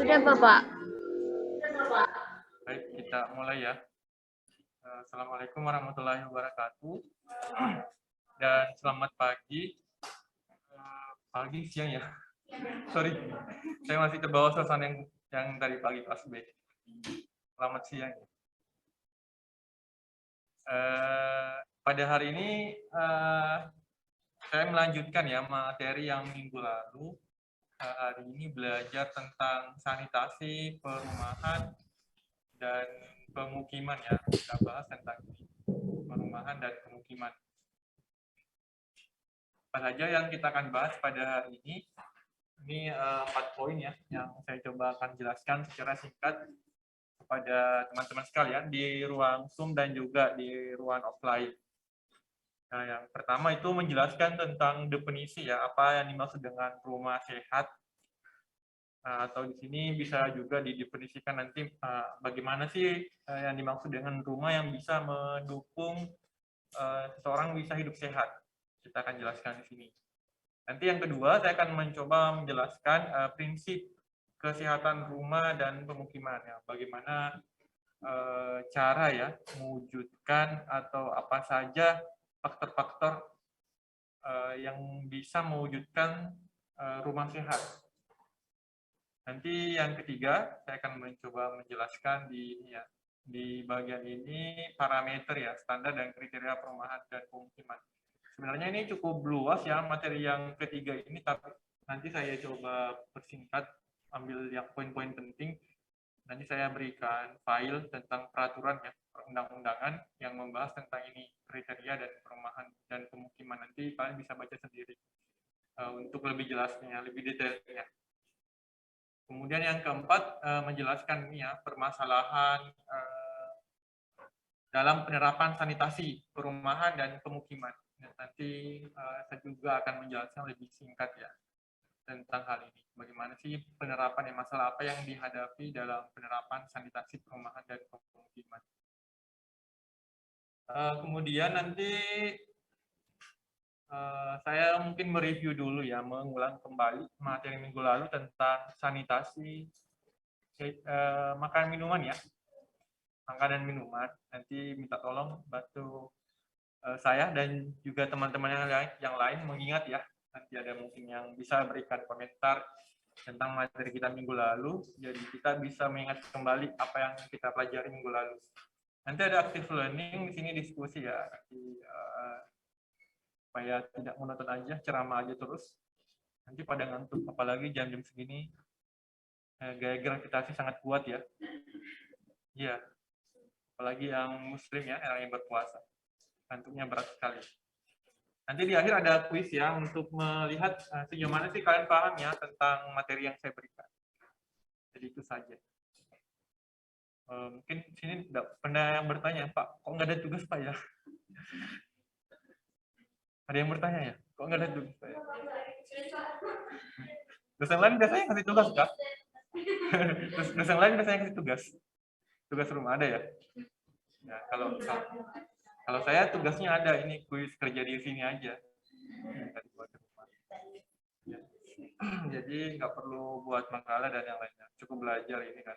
Sudah, Bapak. Baik, kita mulai ya. Assalamualaikum warahmatullahi wabarakatuh. Dan selamat pagi. Pagi, siang ya. Sorry, saya masih terbawa suasana yang dari pagi kelas B. Selamat siang. Pada hari ini saya melanjutkan ya materi yang minggu lalu. Hari ini belajar tentang sanitasi perumahan dan pemukiman ya. Kita bahas tentang perumahan dan pemukiman. Apa saja yang kita akan bahas pada hari ini? Ini 4 poin ya yang saya coba akan jelaskan secara singkat kepada teman-teman sekalian di ruang Zoom dan juga di ruang offline. Nah, yang pertama itu menjelaskan tentang definisi ya, apa yang dimaksud dengan rumah sehat. Nah, atau di sini bisa juga didefinisikan nanti bagaimana sih yang dimaksud dengan rumah yang bisa mendukung seseorang bisa hidup sehat. Kita akan jelaskan di sini. Nanti yang kedua, saya akan mencoba menjelaskan prinsip kesehatan rumah dan pemukiman. Ya. Bagaimana cara ya mewujudkan atau apa saja faktor-faktor yang bisa mewujudkan rumah sehat. Nanti yang ketiga, saya akan mencoba menjelaskan di bagian ini parameter ya, standar dan kriteria perumahan dan pemukiman. Sebenarnya ini cukup luas ya materi yang ketiga ini, tapi nanti saya coba persingkat, ambil yang poin-poin penting. Nanti saya berikan file tentang peraturan ya, perundang-undangan yang membahas tentang ini, kriteria dan perumahan dan pemukiman. Nanti kalian bisa baca sendiri untuk lebih jelasnya, lebih detailnya. Kemudian yang keempat, menjelaskan ini ya, permasalahan dalam penerapan sanitasi perumahan dan pemukiman. Nanti saya juga akan menjelaskan lebih singkat ya tentang hal ini. Bagaimana sih penerapan masalah apa yang dihadapi dalam penerapan sanitasi perumahan dan pemukiman. Kemudian nanti saya mungkin mereview dulu ya, mengulang kembali materi minggu lalu tentang sanitasi makanan minuman ya. Makanan minuman. Nanti minta tolong bantu saya dan juga teman-teman yang lain mengingat ya, nanti ada mungkin yang bisa berikan komentar tentang materi kita minggu lalu, jadi kita bisa mengingat kembali apa yang kita pelajari minggu lalu. Nanti ada active learning, di sini diskusi ya, supaya tidak monoton aja, ceramah aja terus. Nanti pada ngantuk, apalagi jam-jam segini, gaya gravitasi sangat kuat ya. Iya, apalagi yang muslim ya, yang berpuasa. Ngantuknya berat sekali. Nanti di akhir ada kuis ya untuk melihat sejauh mana sih kalian paham ya tentang materi yang saya berikan. Jadi itu saja. Mungkin sini pernah yang bertanya, Pak, kok nggak ada tugas Pak ya? Ada yang bertanya ya, kok nggak ada tugas Pak ya? Dosen lain biasanya kasih tugas Kak? Dosen lain biasanya kasih tugas. Tugas rumah ada ya? Ya kalau saya tugasnya ada, ini kuis kerja di sini aja. Ya. Jadi nggak perlu buat makalah dan yang lainnya, cukup belajar ini kan.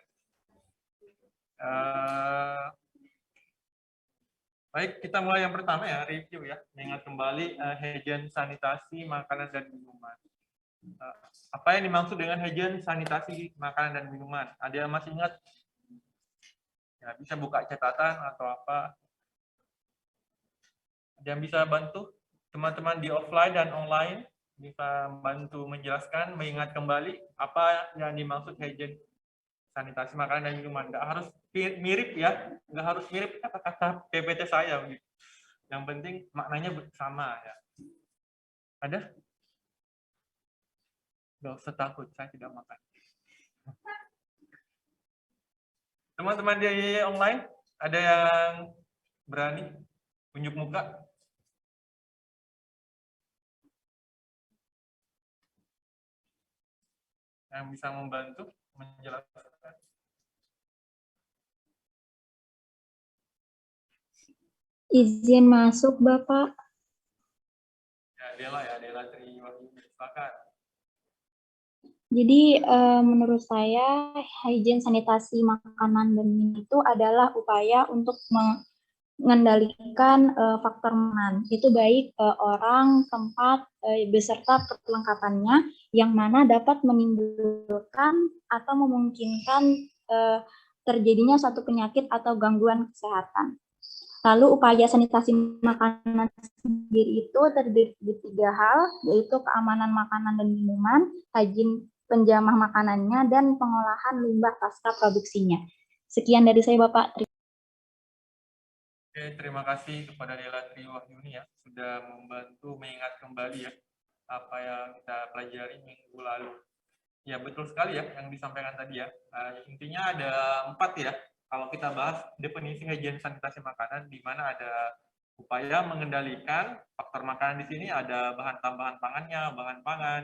Baik, kita mulai yang pertama ya, review ya, mengingat kembali higien sanitasi makanan dan minuman. Apa yang dimaksud dengan higien sanitasi makanan dan minuman? Ada yang masih ingat? Ya, bisa buka catatan atau apa? Ada yang bisa bantu? Teman-teman di offline dan online bisa bantu menjelaskan, mengingat kembali apa yang dimaksud higien sanitasi makanan dan minuman. Nggak harus mirip ya, nggak harus mirip kata-kata PPT saya. Gitu. Yang penting maknanya sama ya. Ada? Nggak usah takut, saya tidak makan. Teman-teman di online, ada yang berani tunjuk muka? Yang bisa membantu menjelaskan? Izin masuk, Bapak. Ya, Dela Triwahyuni, silakan. Jadi menurut saya hygiene sanitasi makanan dan minum itu adalah upaya untuk mengendalikan faktor makanan. Itu baik orang, tempat, beserta perlengkapannya yang mana dapat menimbulkan atau memungkinkan terjadinya suatu penyakit atau gangguan kesehatan. Lalu upaya sanitasi makanan sendiri itu terdiri dari 3 hal, yaitu keamanan makanan dan minuman, hygiene penjamah makanannya, dan pengolahan limbah pasca produksinya. Sekian dari saya, Bapak. Oke, terima kasih kepada Dela Triwahyuni ya, sudah membantu mengingat kembali ya apa yang kita pelajari minggu lalu. Ya, betul sekali ya yang disampaikan tadi ya. Intinya ada 4 ya. Kalau kita bahas definisi hygiene sanitasi makanan, di mana ada upaya mengendalikan faktor makanan di sini, ada bahan tambahan pangannya, bahan pangan.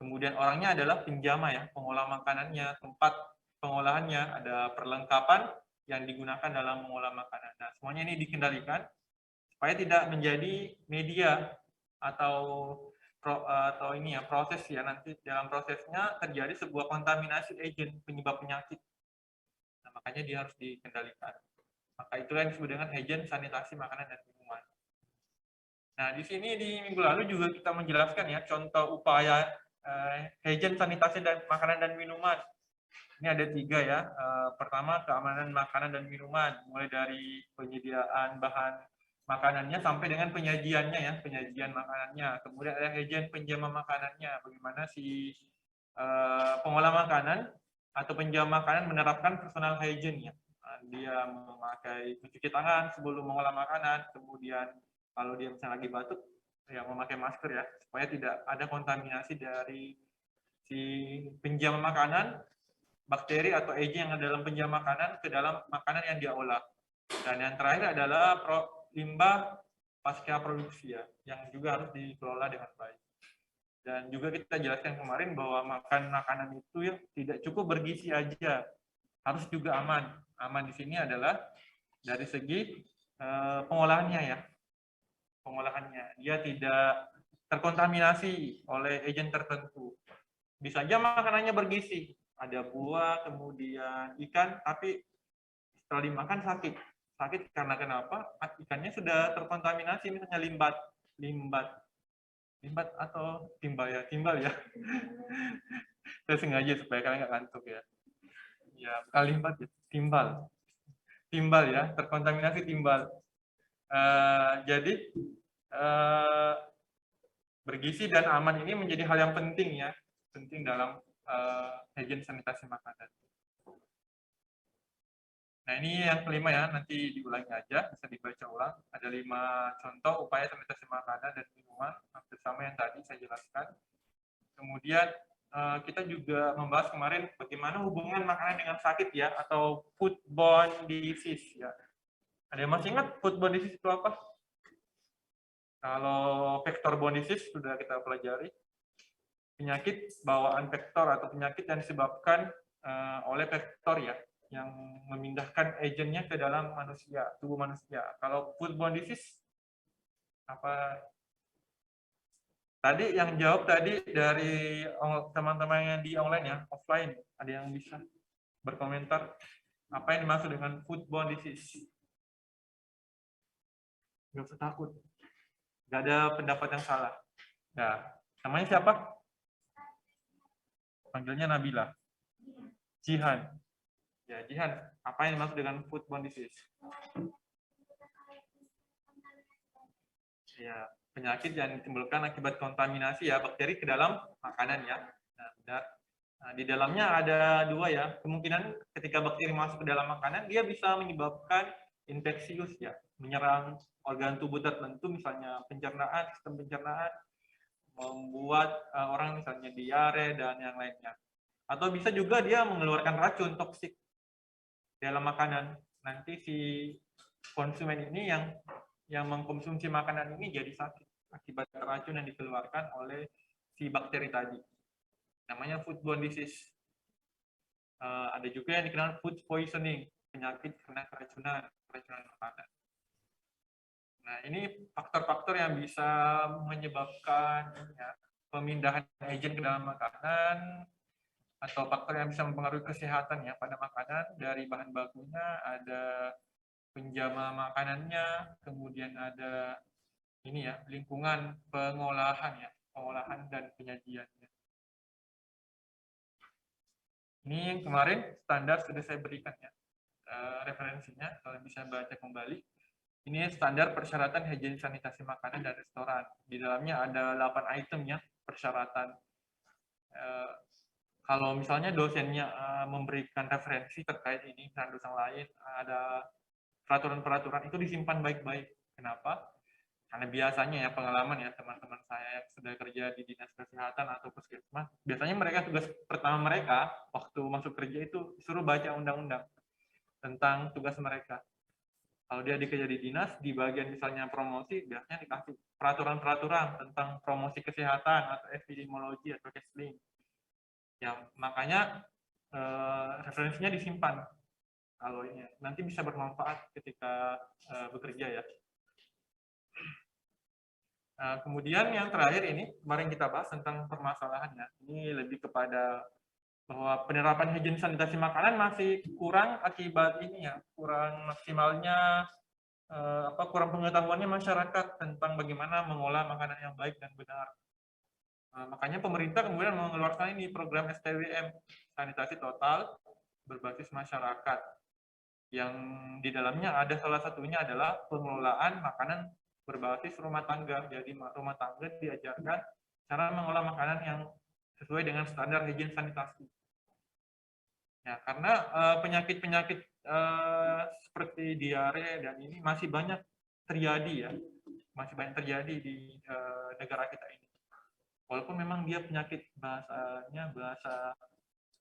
Kemudian orangnya adalah penjama ya, pengolah makanannya, tempat pengolahannya, ada perlengkapan yang digunakan dalam mengolah makanan. Nah, semuanya ini dikendalikan supaya tidak menjadi media atau ini ya proses ya, nanti dalam prosesnya terjadi sebuah kontaminasi agent penyebab penyakit. Nah, makanya dia harus dikendalikan. Maka itulah yang disebut dengan hygiene sanitasi makanan dan minuman. Nah, di sini di minggu lalu juga kita menjelaskan ya contoh upaya hygiene sanitasi dan makanan dan minuman. Ini ada 3 ya. Pertama, keamanan makanan dan minuman, mulai dari penyediaan bahan makanannya sampai dengan penyajiannya ya, penyajian makanannya. Kemudian ada hygiene penjama makanannya, bagaimana si pengolah makanan atau penjama makanan menerapkan personal hygiene ya. Dia memakai mencuci tangan sebelum mengolah makanan, kemudian kalau dia misalnya lagi batuk, ya memakai masker ya, supaya tidak ada kontaminasi dari si penjama makanan, bakteri atau agent yang ada dalam penjama makanan ke dalam makanan yang dia olah. Dan yang terakhir adalah limbah pasca produksi ya, yang juga harus dikelola dengan baik. Dan juga kita jelaskan kemarin bahwa makan makanan itu ya tidak cukup bergizi aja, harus juga aman. Aman di sini adalah dari segi pengolahannya ya, pengolahannya dia tidak terkontaminasi oleh agen tertentu. Bisa aja makanannya bergizi, ada buah, kemudian ikan, tapi setelah dimakan sakit. Sakit karena kenapa? Ikannya sudah terkontaminasi, misalnya limbat atau timbal ya. Saya sengaja supaya kalian nggak ngantuk ya. Ya, bukan limbat ya, timbal ya, terkontaminasi timbal. Jadi bergizi dan aman ini menjadi hal yang penting ya, penting dalam hygiene sanitasi makanan. Nah, ini yang kelima ya, nanti diulangi aja, bisa dibaca ulang. Ada 5 contoh upaya sanitasi makanan dan minuman, hampir sama yang tadi saya jelaskan. Kemudian kita juga membahas kemarin bagaimana hubungan makanan dengan sakit ya, atau foodborne disease ya. Ada yang masih ingat foodborne disease itu apa? Kalau vector-borne disease sudah kita pelajari. Penyakit bawaan vektor atau penyakit yang disebabkan oleh vektor ya, yang memindahkan agennya ke dalam manusia, tubuh manusia. Kalau foodborne disease, apa tadi yang jawab tadi dari teman-teman yang di online ya, offline, ada yang bisa berkomentar apa yang dimaksud dengan foodborne disease? Nggak usah takut, nggak ada pendapat yang salah. Nah, namanya siapa? Panggilnya Nabila. Jihan. Ya, Jihan, apa yang dimaksud dengan foodborne disease? Ya, penyakit yang ditimbulkan akibat kontaminasi ya bakteri ke dalam makanan ya. Nah, benar. Nah, di dalamnya ada 2 ya. Kemungkinan ketika bakteri masuk ke dalam makanan dia bisa menyebabkan infeksius ya, menyerang organ tubuh tertentu misalnya pencernaan, sistem pencernaan, membuat orang misalnya diare dan yang lainnya. Atau bisa juga dia mengeluarkan racun toksik dalam makanan. Nanti si konsumen ini yang mengkonsumsi makanan ini jadi sakit akibat racun yang dikeluarkan oleh si bakteri tadi. Namanya foodborne disease. Ada juga yang dikenal food poisoning, penyakit karena keracunan makanan. Nah, ini faktor-faktor yang bisa menyebabkan ya, pemindahan agen ke dalam makanan atau faktor yang bisa mempengaruhi kesehatan ya pada makanan, dari bahan bakunya, ada penjama makanannya, kemudian ada ini ya, lingkungan pengolahan ya, pengolahan dan penyajiannya. Ini yang kemarin standar sudah saya berikan ya, referensinya, kalau bisa baca kembali. Ini standar persyaratan higienis sanitasi makanan dan restoran. Di dalamnya ada 8 item ya, persyaratan. Kalau misalnya dosennya memberikan referensi terkait ini dan dosen lain, ada peraturan-peraturan itu disimpan baik-baik. Kenapa? Karena biasanya ya pengalaman ya teman-teman saya yang sudah kerja di dinas kesehatan atau puskesmas, biasanya mereka tugas pertama mereka waktu masuk kerja itu suruh baca undang-undang tentang tugas mereka. Kalau dia dikerja di dinas, di bagian misalnya promosi, biasanya dikasih peraturan-peraturan tentang promosi kesehatan atau epidemiologi atau counseling. Ya, makanya referensinya disimpan. Kalau ini nanti bisa bermanfaat ketika bekerja ya. Kemudian yang terakhir ini, kemarin kita bahas tentang permasalahannya. Ini lebih kepada bahwa penerapan higienis sanitasi makanan masih kurang akibat ini ya, kurang maksimalnya kurang pengetahuannya masyarakat tentang bagaimana mengolah makanan yang baik dan benar. Makanya pemerintah kemudian mengeluarkan ini program STWM, sanitasi total berbasis masyarakat, yang di dalamnya ada salah satunya adalah pengelolaan makanan berbasis rumah tangga. Jadi rumah tangga diajarkan cara mengolah makanan yang sesuai dengan standar higienis sanitasi. Ya, karena penyakit-penyakit seperti diare dan ini masih banyak terjadi ya, masih banyak terjadi di negara kita ini. Walaupun memang dia penyakit bahasa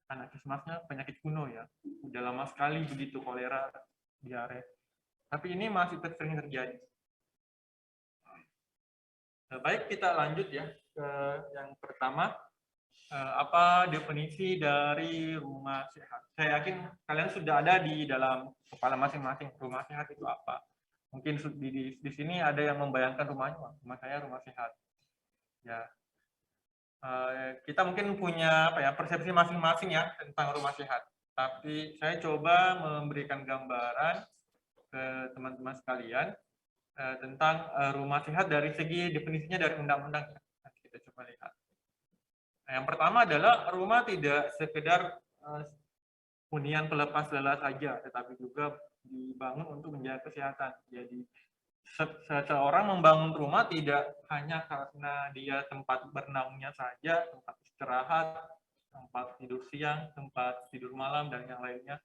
anakismasnya penyakit kuno ya, udah lama sekali begitu kolera, diare. Tapi ini masih sering terjadi. Baik, kita lanjut ya ke yang pertama. Apa definisi dari rumah sehat? Saya yakin kalian sudah ada di dalam kepala masing-masing rumah sehat itu apa. Mungkin di sini ada yang membayangkan rumahnya, rumah saya rumah sehat. Ya, kita mungkin punya persepsi masing-masing ya tentang rumah sehat. Tapi saya coba memberikan gambaran ke teman-teman sekalian tentang rumah sehat dari segi definisinya dari undang-undang. Nanti kita coba lihat. Nah, yang pertama adalah rumah tidak sekedar hunian pelepas lelah saja, tetapi juga dibangun untuk menjaga kesehatan. Jadi seseorang membangun rumah tidak hanya karena dia tempat bernaungnya saja, tempat istirahat, tempat tidur siang, tempat tidur malam, dan yang lainnya.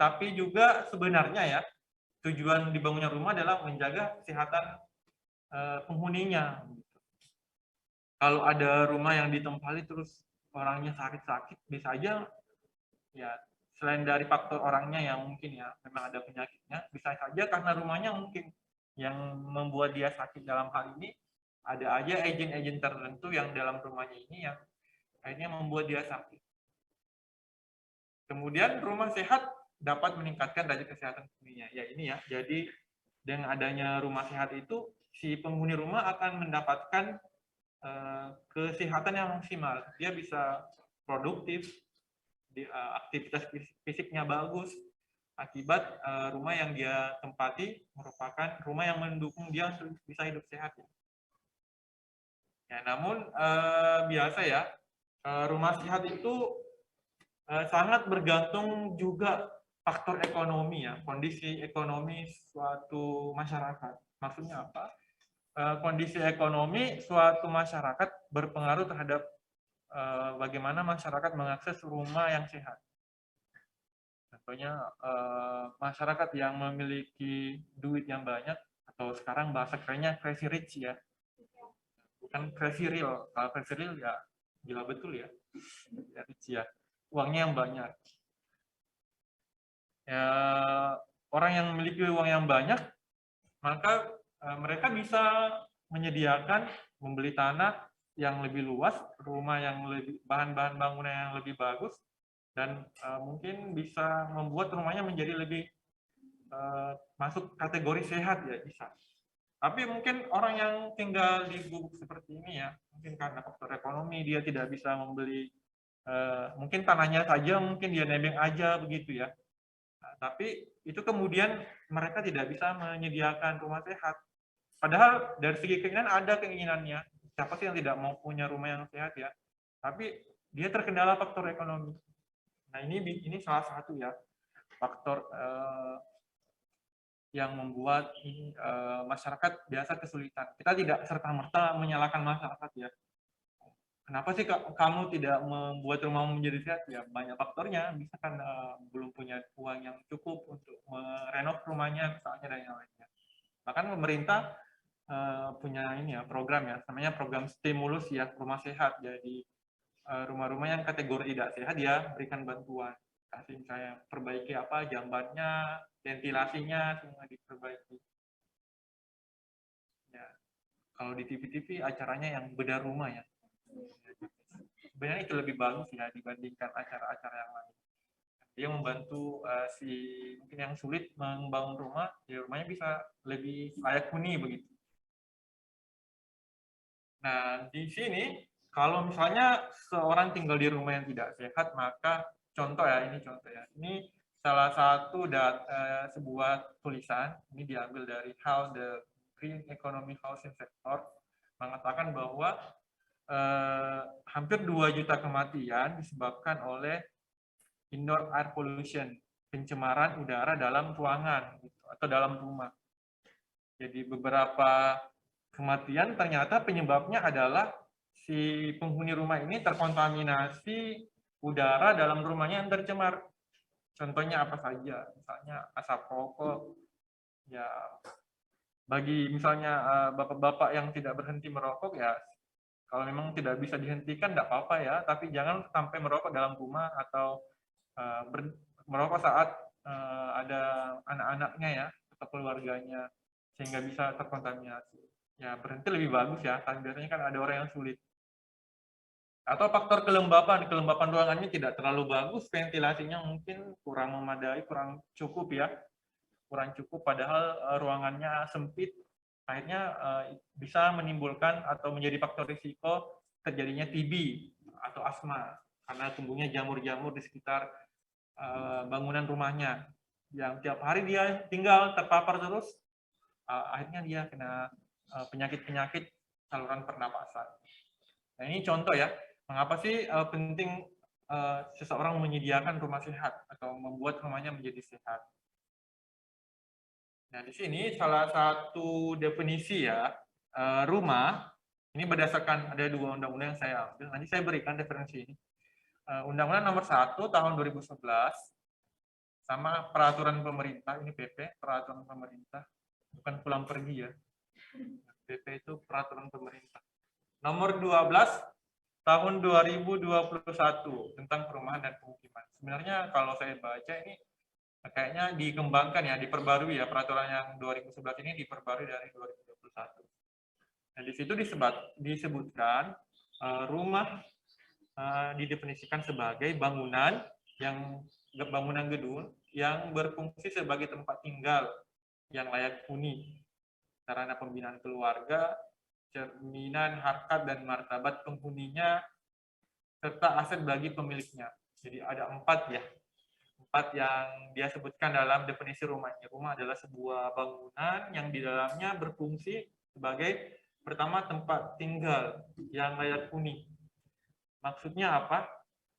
Tapi juga sebenarnya ya, tujuan dibangunnya rumah adalah menjaga kesehatan penghuninya. Kalau ada rumah yang ditempati terus orangnya sakit-sakit, bisa aja ya selain dari faktor orangnya yang mungkin ya memang ada penyakitnya, bisa saja karena rumahnya mungkin yang membuat dia sakit. Dalam hal ini ada aja agen-agen tertentu yang dalam rumahnya ini yang akhirnya membuat dia sakit. Kemudian rumah sehat dapat meningkatkan derajat kesehatan penghuninya. Ya ini ya, jadi dengan adanya rumah sehat itu si penghuni rumah akan mendapatkan kesehatan yang maksimal. Dia bisa produktif, aktivitas fisiknya bagus, akibat rumah yang dia tempati merupakan rumah yang mendukung dia untuk bisa hidup sehat. Ya, namun biasa ya, rumah sehat itu sangat bergantung juga faktor ekonomi ya, kondisi ekonomi suatu masyarakat. Maksudnya apa? Kondisi ekonomi suatu masyarakat berpengaruh terhadap bagaimana masyarakat mengakses rumah yang sehat. Contohnya masyarakat yang memiliki duit yang banyak, atau sekarang bahasa kerennya crazy rich ya, bukan crazy real. Kalau crazy real ya gila betul ya, rich ya, uangnya yang banyak. Ya, orang yang memiliki uang yang banyak, maka mereka bisa menyediakan membeli tanah yang lebih luas, rumah yang lebih bahan-bahan bangunan yang lebih bagus, dan mungkin bisa membuat rumahnya menjadi lebih masuk kategori sehat ya, bisa. Tapi mungkin orang yang tinggal di gubuk seperti ini ya, mungkin karena faktor ekonomi dia tidak bisa membeli Mungkin tanahnya saja, mungkin dia nebeng aja begitu ya. Nah, tapi itu kemudian mereka tidak bisa menyediakan rumah sehat. Padahal dari segi keinginan ada keinginannya. Siapa sih yang tidak mau punya rumah yang sehat ya? Tapi dia terkendala faktor ekonomi. Nah ini salah satu ya faktor yang membuat masyarakat biasa kesulitan. Kita tidak serta-merta menyalahkan masyarakat ya. Kenapa sih kamu tidak membuat rumah menjadi sehat? Ya banyak faktornya. Bisa kan belum punya uang yang cukup untuk merenov rumahnya misalnya dan yang lainnya. Bahkan pemerintah punya ini ya program ya, namanya program stimulus ya rumah sehat. Jadi rumah-rumah yang kategori tidak sehat ya berikan bantuan. Kasih misalnya perbaiki apa jambannya, ventilasinya semua diperbaiki. Ya, kalau di TV-TV acaranya yang bedah rumah ya. Sebenarnya itu lebih bagus ya dibandingkan acara-acara yang lain. Dia membantu si mungkin yang sulit membangun rumah, ya rumahnya bisa lebih layak huni begitu. Nah, di sini kalau misalnya seorang tinggal di rumah yang tidak sehat, maka contoh ya, ini contoh ya. Ini salah satu sebuah tulisan, ini diambil dari How the Green Economy Housing Sector, mengatakan bahwa hampir 2 juta kematian disebabkan oleh indoor air pollution, pencemaran udara dalam ruangan gitu, atau dalam rumah. Jadi beberapa kematian ternyata penyebabnya adalah si penghuni rumah ini terkontaminasi udara dalam rumahnya yang tercemar. Contohnya apa saja? Misalnya asap rokok. Ya, bagi misalnya bapak-bapak yang tidak berhenti merokok ya, kalau memang tidak bisa dihentikan tidak apa-apa ya, tapi jangan sampai merokok dalam rumah atau merokok saat ada anak-anaknya ya atau keluarganya sehingga bisa terkontaminasi. Ya berhenti lebih bagus ya, karena biasanya kan ada orang yang sulit. Atau faktor kelembapan ruangannya tidak terlalu bagus, ventilasinya mungkin kurang memadai, kurang cukup ya, kurang cukup padahal ruangannya sempit, akhirnya bisa menimbulkan atau menjadi faktor risiko terjadinya TB atau asma karena tumbuhnya jamur-jamur di sekitar bangunan rumahnya yang tiap hari dia tinggal terpapar terus, akhirnya dia kena penyakit-penyakit saluran pernapasan. Nah ini contoh ya, mengapa sih penting seseorang menyediakan rumah sehat atau membuat rumahnya menjadi sehat. Nah, di sini salah satu definisi ya, rumah, ini berdasarkan ada 2 undang-undang yang saya ambil, nanti saya berikan referensi ini. Undang-Undang nomor 1 tahun 2011, sama peraturan pemerintah, ini PP, peraturan pemerintah, bukan pulang pergi ya. PP itu peraturan pemerintah. Nomor 12 tahun 2021 tentang perumahan dan pemukiman. Sebenarnya kalau saya baca ini kayaknya dikembangkan ya, diperbarui ya, peraturan yang 2011 ini diperbarui dari 2021. Nah, di situ disebutkan rumah didefinisikan sebagai bangunan gedung yang berfungsi sebagai tempat tinggal yang layak huni, sarana pembinaan keluarga, cerminan harkat dan martabat penghuninya, serta aset bagi pemiliknya. Jadi ada 4 ya. 4 yang dia sebutkan dalam definisi rumah. Rumah adalah sebuah bangunan yang di dalamnya berfungsi sebagai pertama tempat tinggal yang layak huni. Maksudnya apa?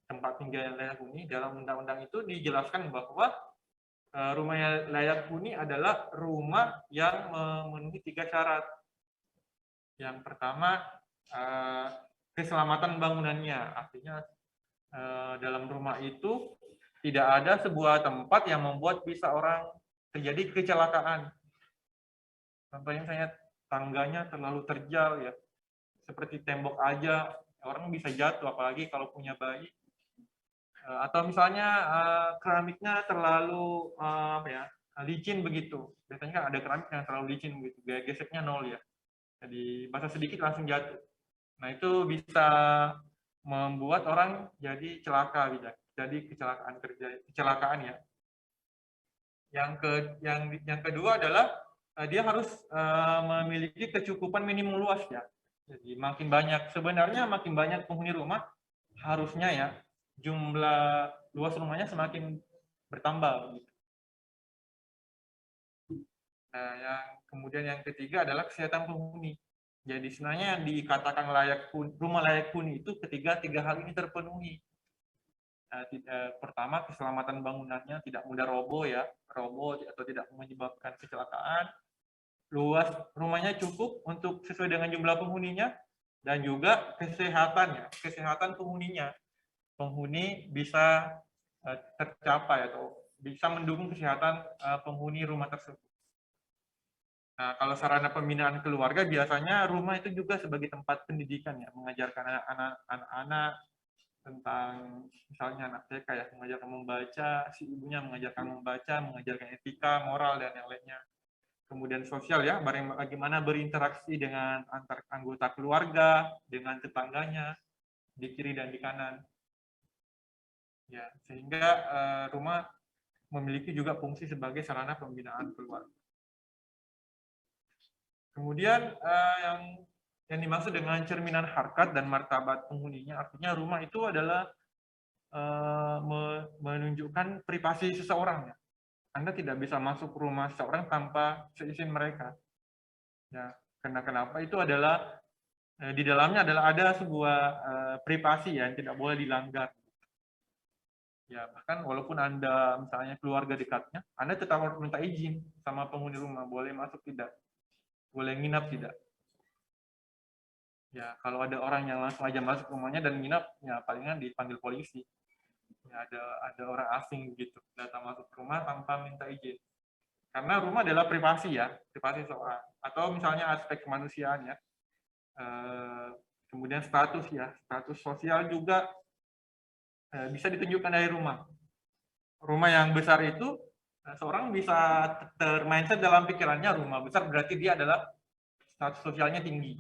Tempat tinggal yang layak huni dalam undang-undang itu dijelaskan bahwa rumah yang layak huni adalah rumah yang memenuhi 3 syarat. Yang pertama keselamatan bangunannya, artinya dalam rumah itu tidak ada sebuah tempat yang membuat bisa orang terjadi kecelakaan. Contohnya misalnya tangganya terlalu terjal ya, seperti tembok aja orang bisa jatuh, apalagi kalau punya bayi. Atau misalnya keramiknya terlalu licin begitu. Biasanya kan ada keramik yang terlalu licin begitu, gaya geseknya 0 ya. Jadi basah sedikit langsung jatuh. Nah itu bisa membuat orang jadi celaka, jadi kecelakaan ya. Yang kedua adalah dia harus memiliki kecukupan minimum luas ya. Jadi makin banyak penghuni rumah harusnya ya jumlah luas rumahnya semakin bertambah. Gitu. Nah, kemudian yang ketiga adalah kesehatan penghuni. Jadi sebenarnya yang dikatakan rumah layak huni itu tiga hal ini terpenuhi. Pertama, keselamatan bangunannya tidak mudah roboh atau tidak menyebabkan kecelakaan. Luas rumahnya cukup untuk sesuai dengan jumlah penghuninya, dan juga kesehatan penghuninya. Penghuni bisa tercapai atau bisa mendukung kesehatan penghuni rumah tersebut. Nah, kalau sarana pembinaan keluarga, biasanya rumah itu juga sebagai tempat pendidikan ya, mengajarkan anak-anak tentang misalnya anak TK ya, mengajarkan membaca, si ibunya mengajarkan membaca, mengajarkan etika, moral, dan yang lainnya. Kemudian sosial ya, bagaimana berinteraksi dengan antar anggota keluarga, dengan tetangganya, di kiri dan di kanan. Ya, sehingga rumah memiliki juga fungsi sebagai sarana pembinaan keluarga. Kemudian yang dimaksud dengan cerminan harkat dan martabat penghuninya, artinya rumah itu adalah menunjukkan privasi seseorang. Ya. Anda tidak bisa masuk rumah seseorang tanpa seizin mereka. Ya, karena kenapa? Itu adalah di dalamnya ada sebuah privasi yang tidak boleh dilanggar. Ya, bahkan walaupun Anda misalnya keluarga dekatnya, Anda tetap harus minta izin sama penghuni rumah, boleh masuk tidak, boleh nginap tidak. Ya, kalau ada orang yang langsung aja masuk rumahnya dan nginap, ya palingan dipanggil polisi. Ya, ada orang asing gitu datang masuk rumah tanpa minta izin. Karena rumah adalah privasi ya, privasi seorang. Atau misalnya aspek kemanusiaan ya. Kemudian status sosial juga bisa ditunjukkan dari rumah. Rumah yang besar itu, seorang bisa termindset dalam pikirannya rumah besar berarti dia adalah status sosialnya tinggi.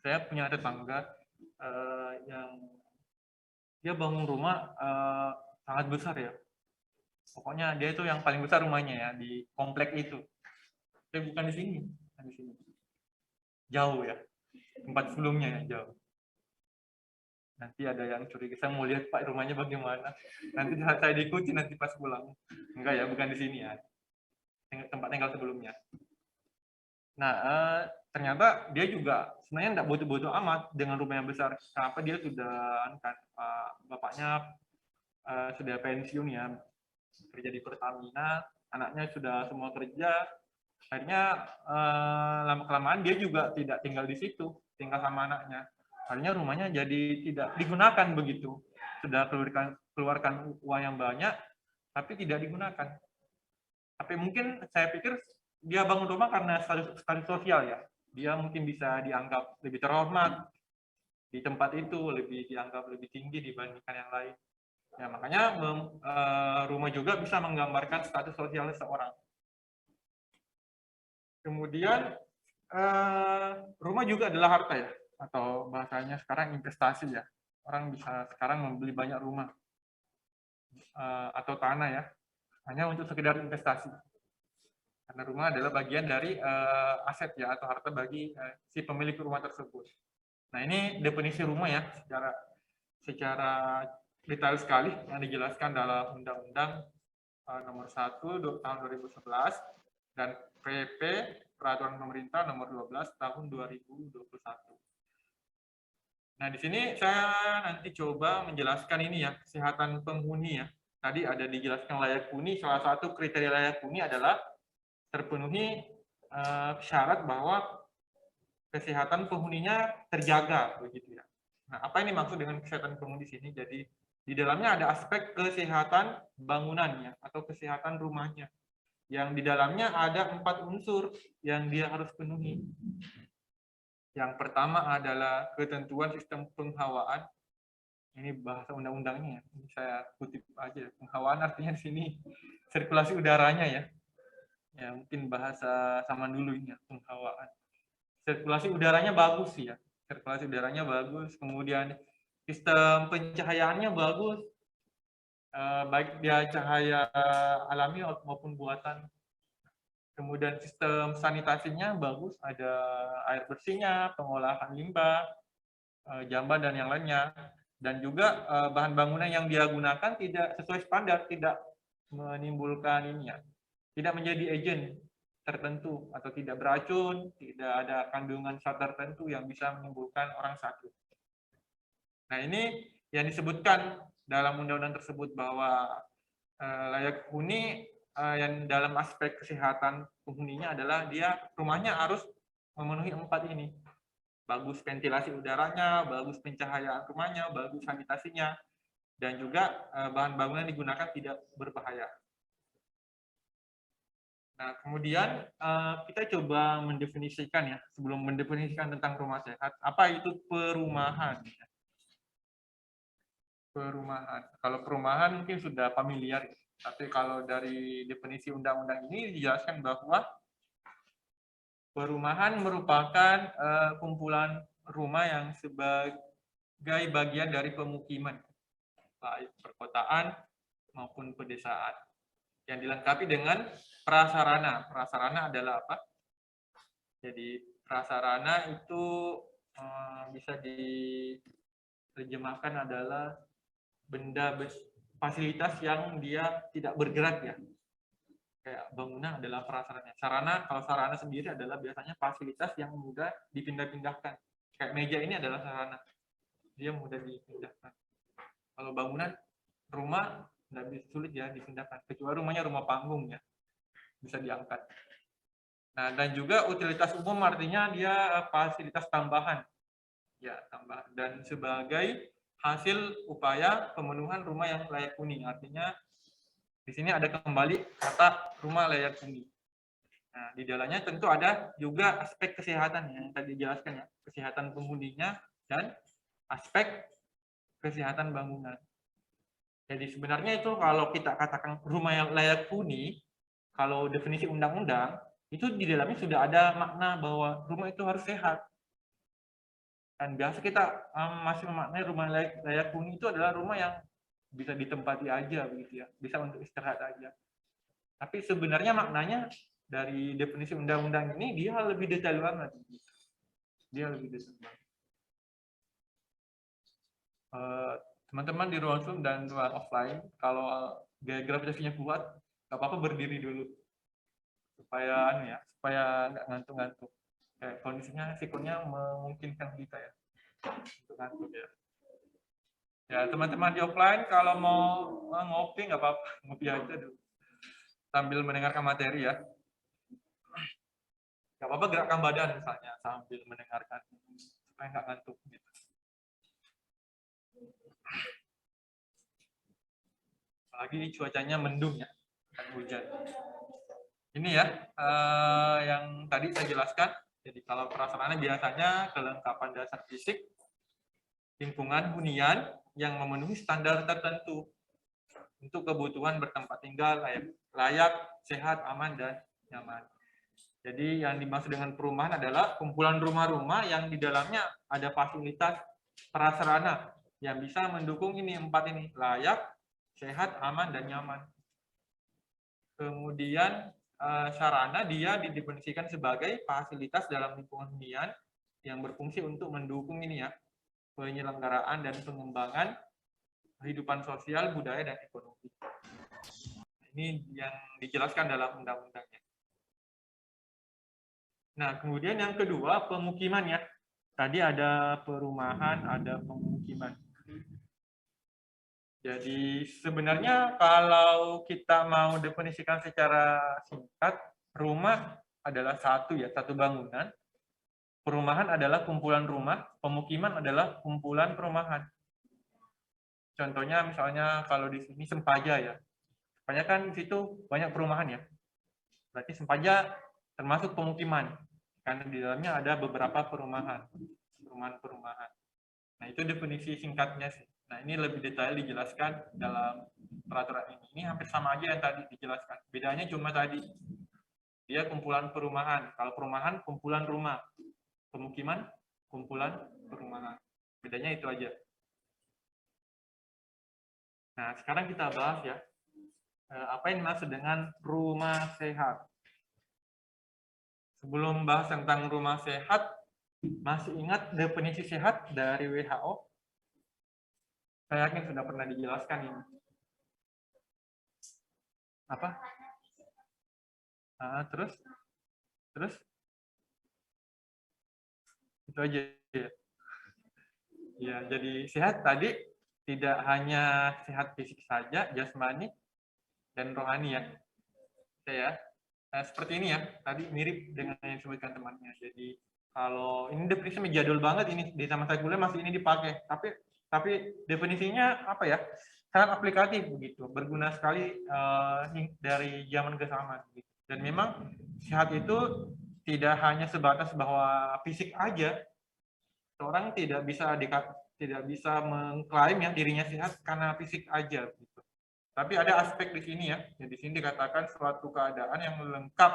Saya punya tetangga yang dia bangun rumah sangat besar ya. Pokoknya dia itu yang paling besar rumahnya ya di komplek itu. Tapi bukan di sini, jauh ya. Tempat sebelumnya ya jauh. Nanti ada yang curiga, saya mau lihat Pak rumahnya bagaimana. Nanti saya diikuti nanti pas pulang. Enggak ya, bukan di sini ya. Tempat tinggal sebelumnya. Nah, ternyata dia juga sebenarnya tidak butuh-butuh amat dengan rumah yang besar. Kenapa dia sudah kan bapaknya sudah pensiun ya, kerja di Pertamina, anaknya sudah semua kerja. Akhirnya lama-kelamaan dia juga tidak tinggal di situ, tinggal sama anaknya. Akhirnya rumahnya jadi tidak digunakan begitu. Sudah keluarkan uang yang banyak, tapi tidak digunakan. Tapi mungkin saya pikir dia bangun rumah karena status sosial ya. Dia mungkin bisa dianggap lebih terhormat di tempat itu, dianggap lebih tinggi dibandingkan yang lain. Ya, makanya rumah juga bisa menggambarkan status sosial seseorang. Kemudian rumah juga adalah harta ya, atau bahasanya sekarang investasi ya. Orang bisa sekarang membeli banyak rumah atau tanah ya, hanya untuk sekedar investasi. Karena rumah adalah bagian dari aset ya, atau harta bagi si pemilik rumah tersebut. Nah, ini definisi rumah ya, secara detail sekali yang dijelaskan dalam Undang-Undang nomor 1 tahun 2011 dan PP Peraturan Pemerintah nomor 12 tahun 2021. Nah, di sini saya nanti coba menjelaskan ini ya, kesehatan penghuni ya. Tadi ada dijelaskan layak huni, salah satu kriteria layak huni adalah terpenuhi syarat bahwa kesehatan penghuninya terjaga begitu ya. Nah, apa ini maksud dengan kesehatan penghuni di sini? Jadi di dalamnya ada aspek kesehatan bangunannya atau kesehatan rumahnya. Yang di dalamnya ada 4 unsur yang dia harus penuhi. Yang pertama adalah ketentuan sistem penghawaan. Ini bahasa undang-undangnya, ini saya kutip aja. Penghawaan artinya di sini sirkulasi udaranya ya. Ya mungkin bahasa zaman dulu ini ya, penghawaan. Sirkulasi udaranya bagus ya. Sirkulasi udaranya bagus. Kemudian sistem pencahayaannya bagus. Baik dia cahaya alami maupun buatan. Kemudian sistem sanitasinya bagus, ada air bersihnya, pengolahan limbah, jamban dan yang lainnya. Dan juga bahan bangunan yang dia gunakan tidak sesuai standar, tidak menimbulkan ini ya, tidak menjadi agent tertentu atau tidak beracun, tidak ada kandungan zat tertentu yang bisa menimbulkan orang sakit. Nah, ini yang disebutkan dalam undang-undang tersebut bahwa layak huni yang dalam aspek kesehatan penghuninya adalah dia rumahnya harus memenuhi 4 ini. Bagus ventilasi udaranya, bagus pencahayaan rumahnya, bagus sanitasinya, dan juga bahan bangunan digunakan tidak berbahaya. Nah, kemudian kita coba mendefinisikan ya, sebelum mendefinisikan tentang rumah sehat, apa itu perumahan? Perumahan. Kalau perumahan mungkin sudah familiar, tapi kalau dari definisi undang-undang ini dijelaskan bahwa perumahan merupakan kumpulan rumah yang sebagai bagian dari pemukiman, baik perkotaan maupun pedesaan, yang dilengkapi dengan prasarana. Prasarana adalah apa? Jadi prasarana itu bisa diterjemahkan adalah benda fasilitas yang dia tidak bergerak ya. Kayak bangunan adalah prasarana. Sarana, kalau sarana sendiri adalah biasanya fasilitas yang mudah dipindah-pindahkan. Kayak meja ini adalah sarana. Dia mudah dipindahkan. Kalau bangunan, rumah tidak bisa, sulit ya dipindahkan. Kecuali rumahnya rumah panggung ya. Bisa diangkat. Nah, dan juga utilitas umum artinya dia fasilitas tambahan. Ya, tambahan. Dan sebagai hasil upaya pemenuhan rumah yang layak huni. Artinya di sini ada kembali kata rumah layak huni. Nah, di dalamnya tentu ada juga aspek kesehatan yang tadi dijelaskan ya, kesehatan penghuninya dan aspek kesehatan bangunan. Jadi sebenarnya itu kalau kita katakan rumah yang layak huni, kalau definisi undang-undang itu di dalamnya sudah ada makna bahwa rumah itu harus sehat. Dan biasa kita masih memaknai rumah layak huni itu adalah rumah yang bisa ditempati aja begitu ya, bisa untuk istirahat aja. Tapi sebenarnya maknanya dari definisi undang-undang ini dia lebih detail banget. Dia lebih detail banget. Teman-teman di ruang Zoom dan ruang offline, kalau gaya gravitasinya kuat, nggak apa-apa berdiri dulu supaya nggak ngantuk-ngantuk. Kayak kondisinya sikonnya memungkinkan kita ya untuk ngantuk ya. Ya, teman-teman di offline kalau mau ngopi nggak apa-apa, ngopi aja dulu sambil mendengarkan materi ya. Nggak apa-apa gerakkan badan misalnya sambil mendengarkan supaya nggak ngantuk gitu. Apalagi cuacanya mendung ya, bukan hujan. Ini ya yang tadi saya jelaskan. Jadi kalau prasarana biasanya kelengkapan dasar fisik, lingkungan hunian yang memenuhi standar tertentu untuk kebutuhan bertempat tinggal layak, sehat, aman, dan nyaman. Jadi yang dimaksud dengan perumahan adalah kumpulan rumah-rumah yang di dalamnya ada fasilitas prasarana yang bisa mendukung ini 4 ini, layak, sehat, aman, dan nyaman. Kemudian sarana dia didefinisikan sebagai fasilitas dalam lingkungan hunian yang berfungsi untuk mendukung ini ya, penyelenggaraan dan pengembangan kehidupan sosial, budaya, dan ekonomi. Ini yang dijelaskan dalam undang-undangnya. Nah, kemudian yang kedua, pemukiman ya. Tadi ada perumahan, ada pemukiman. Jadi sebenarnya kalau kita mau definisikan secara singkat, rumah adalah satu bangunan. Perumahan adalah kumpulan rumah, pemukiman adalah kumpulan perumahan. Contohnya misalnya kalau di sini Sempaja ya. Sempaja kan di situ banyak perumahan ya. Berarti Sempaja termasuk pemukiman. Karena di dalamnya ada beberapa perumahan. Nah, itu definisi singkatnya sih. Nah, ini lebih detail dijelaskan dalam peraturan ini. Ini hampir sama aja yang tadi dijelaskan. Bedanya cuma tadi, dia kumpulan perumahan. Kalau perumahan, kumpulan rumah. Pemukiman, kumpulan perumahan. Bedanya itu aja. Nah, sekarang kita bahas ya, apa yang dimaksud dengan rumah sehat. Sebelum bahas tentang rumah sehat, masih ingat definisi sehat dari WHO? Saya yakin sudah pernah dijelaskan ini. Apa? Terus itu aja ya. Ya, jadi sehat tadi tidak hanya sehat fisik saja, jasmani dan rohani ya. Seperti ini ya, tadi mirip dengan yang disebutkan temannya. Jadi kalau ini definisinya jadul banget, ini di zaman saya kuliah masih ini dipakai. Tapi definisinya apa ya? Sangat aplikatif begitu, berguna sekali dari zaman ke zaman. Gitu. Dan memang sehat itu tidak hanya sebatas bahwa fisik aja. Seorang tidak bisa mengklaim ya dirinya sehat karena fisik aja. Gitu. Tapi ada aspek di sini ya. Di sini dikatakan suatu keadaan yang lengkap,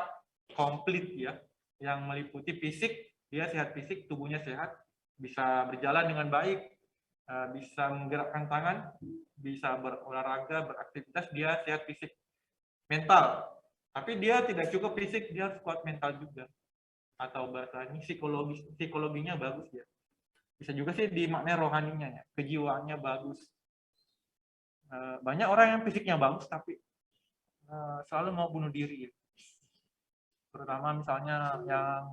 komplit ya, yang meliputi fisik, dia sehat fisik, tubuhnya sehat, bisa berjalan dengan baik, bisa menggerakkan tangan, bisa berolahraga, beraktivitas, dia sehat fisik. Mental, tapi dia tidak cukup fisik, dia harus kuat mental juga. Atau bahasanya psikologinya bagus ya. Bisa juga sih dimaknai rohaninya ya, kejiwaannya bagus. Banyak orang yang fisiknya bagus tapi selalu mau bunuh diri. Terutama misalnya yang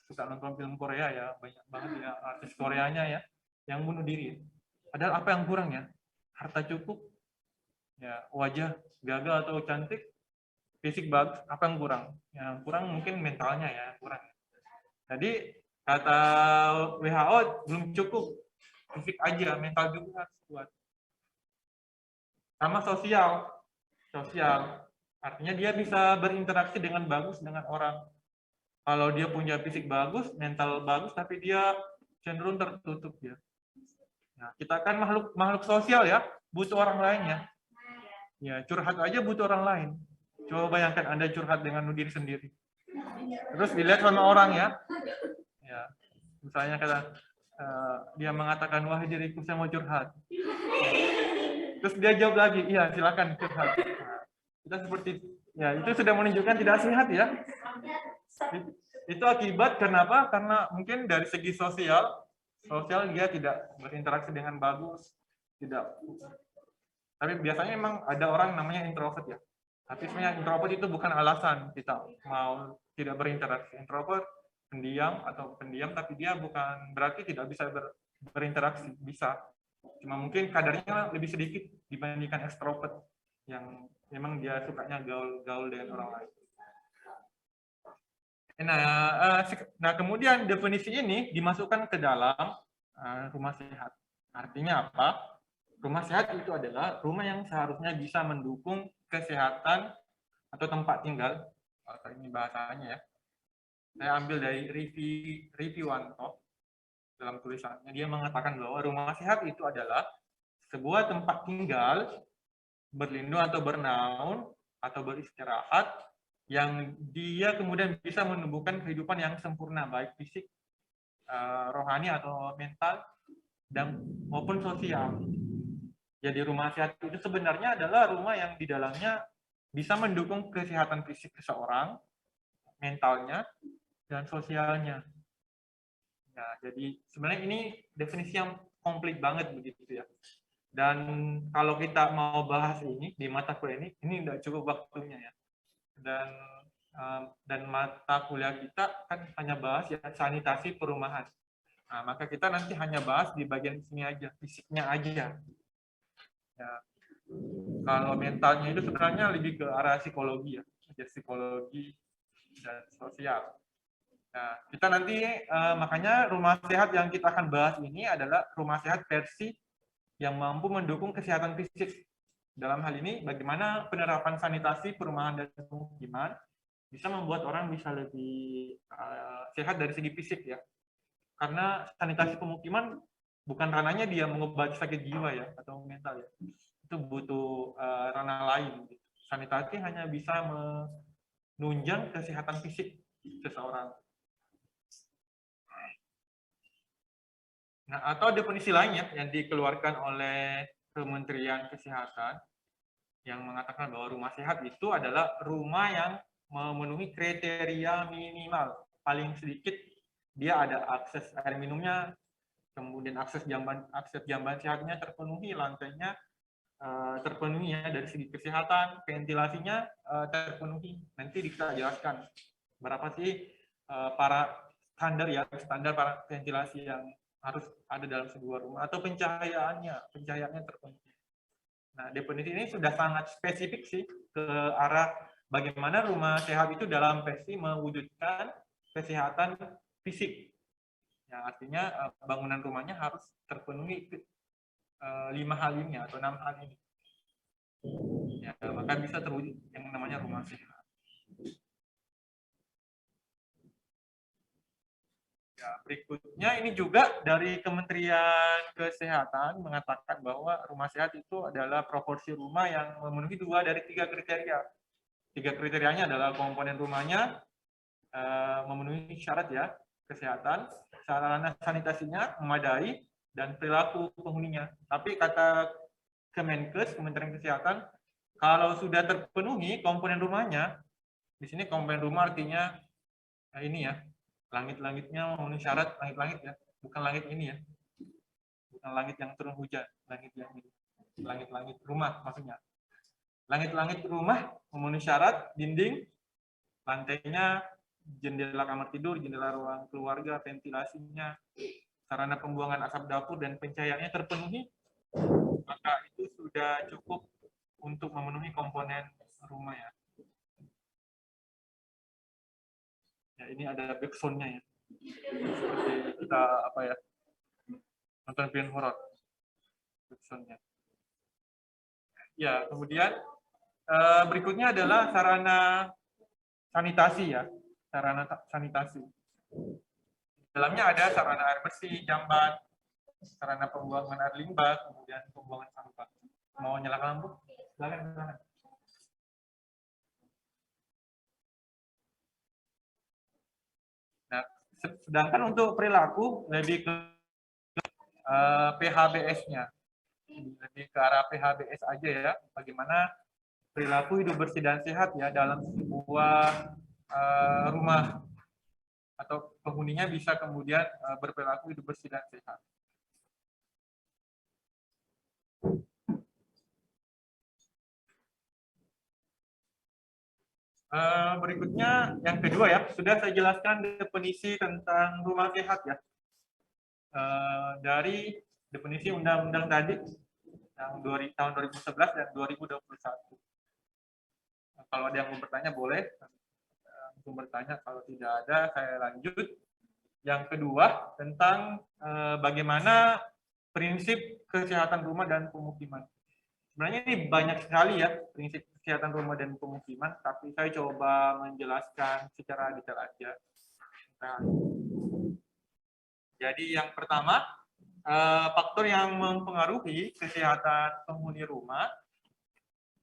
suka nonton film Korea ya, banyak banget ya artis Koreanya ya yang bunuh diri. Padahal apa yang kurang ya? Harta cukup, ya wajah gagah atau cantik, fisik bagus, apa yang kurang? Yang kurang mungkin mentalnya ya, kurang. Jadi kata WHO belum cukup fisik aja, mental juga harus kuat. Sama sosial, artinya dia bisa berinteraksi dengan bagus dengan orang. Kalau dia punya fisik bagus, mental bagus, tapi dia cenderung tertutup ya. Nah, kita kan makhluk sosial ya, butuh orang lain ya. Ya, curhat aja butuh orang lain. Coba bayangkan Anda curhat dengan diri sendiri. Terus dilihat sama orang ya. Ya, misalnya kata dia mengatakan, wah diriku saya mau curhat. Terus dia jawab lagi, iya silakan curhat. Nah, kita seperti ya itu sudah menunjukkan tidak sehat ya. Itu akibat kenapa? Karena mungkin dari segi sosial dia tidak berinteraksi dengan bagus, tidak. Tapi biasanya memang ada orang namanya introvert ya. Tapi sebenarnya introvert itu bukan alasan kita mau tidak berinteraksi. Introvert pendiam tapi dia bukan berarti tidak bisa berinteraksi, bisa. Cuma mungkin kadarnya lebih sedikit dibandingkan ekstrovert yang memang dia sukanya gaul dengan orang lain. Nah, kemudian definisi ini dimasukkan ke dalam rumah sehat. Artinya apa? Rumah sehat itu adalah rumah yang seharusnya bisa mendukung kesehatan atau tempat tinggal. Ini bahasanya ya. Saya ambil dari Riviwanto dalam tulisannya. Dia mengatakan bahwa rumah sehat itu adalah sebuah tempat tinggal, berlindung atau bernaung atau beristirahat yang dia kemudian bisa menumbuhkan kehidupan yang sempurna, baik fisik, rohani atau mental, dan maupun sosial. Jadi rumah sehat itu sebenarnya adalah rumah yang di dalamnya bisa mendukung kesehatan fisik seseorang, mentalnya, dan sosialnya. Ya, jadi sebenarnya ini definisi yang komplit banget begitu ya. Dan kalau kita mau bahas ini di mata kuliah ini tidak cukup waktunya ya. Dan mata kuliah kita kan hanya bahas ya sanitasi perumahan. Nah, maka kita nanti hanya bahas di bagian sini aja, fisiknya aja. Ya. Kalau mentalnya itu sebenarnya lebih ke arah psikologi ya, psikologi dan sosial. Nah, kita nanti makanya rumah sehat yang kita akan bahas ini adalah rumah sehat versi yang mampu mendukung kesehatan fisik. Dalam hal ini, bagaimana penerapan sanitasi perumahan dan pemukiman bisa membuat orang bisa lebih sehat dari segi fisik ya. Karena sanitasi pemukiman bukan ranahnya dia mengobati sakit jiwa ya atau mental ya. Itu butuh ranah lain. Sanitasi hanya bisa menunjang kesehatan fisik seseorang. Nah, atau definisi lainnya yang dikeluarkan oleh Kementerian Kesehatan yang mengatakan bahwa rumah sehat itu adalah rumah yang memenuhi kriteria minimal. Paling sedikit dia ada akses air minumnya kemudian akses jamban sehatnya terpenuhi, lantainya terpenuhi ya dari segi kesehatan, ventilasinya terpenuhi. Nanti kita jelaskan berapa sih para standar para ventilasi yang harus ada dalam sebuah rumah, atau pencahayaannya terpenuhi. Nah, definisi ini sudah sangat spesifik sih ke arah bagaimana rumah sehat itu dalam versi mewujudkan kesehatan fisik. Yang artinya bangunan rumahnya harus terpenuhi 5 hal ini atau 6 hal ini. Ya, maka bisa terwujud yang namanya rumah sehat. Ya, berikutnya ini juga dari Kementerian Kesehatan mengatakan bahwa rumah sehat itu adalah proporsi rumah yang memenuhi 2 dari 3 kriteria. 3 kriterianya adalah komponen rumahnya memenuhi syarat ya, kesehatan, sarana sanitasinya memadai, dan perilaku penghuninya. Tapi kata Kemenkes, Kementerian Kesehatan, kalau sudah terpenuhi komponen rumahnya, di sini komponen rumah artinya ini ya, langit-langitnya memenuhi syarat, langit-langit ya, bukan langit ini ya, bukan langit yang turun hujan, langit yang ini, langit-langit rumah maksudnya. Langit-langit rumah memenuhi syarat, dinding, lantainya, jendela kamar tidur, jendela ruang keluarga, ventilasinya, sarana pembuangan asap dapur, dan pencahayaannya terpenuhi, maka itu sudah cukup untuk memenuhi komponen rumah ya. Ya, ini ada backsound-nya ya. Seperti kita apa ya, nonton film horor. Backsound-nya. Ya, kemudian berikutnya adalah sarana sanitasi ya. Sarana sanitasi. Dalamnya ada sarana air bersih, jamban, sarana pembuangan air limbah, kemudian pembuangan sampah. Mau nyalakan lampu? Silakan. Nah, sedangkan untuk perilaku lebih ke PHBS-nya, lebih ke arah PHBS aja ya. Bagaimana perilaku hidup bersih dan sehat ya dalam sebuah rumah, atau penghuninya bisa kemudian berperilaku hidup bersih dan sehat. Berikutnya yang kedua ya, sudah saya jelaskan definisi tentang rumah sehat ya. Dari definisi undang-undang tadi yang tahun 2011 dan 2021. Nah, kalau ada yang mau bertanya boleh langsung bertanya, kalau tidak ada saya lanjut. Yang kedua tentang bagaimana prinsip kesehatan rumah dan pemukiman. Sebenarnya ini banyak sekali ya prinsip kesehatan rumah dan pemukiman, tapi saya coba menjelaskan secara detail aja. Nah, jadi yang pertama, faktor yang mempengaruhi kesehatan penghuni rumah,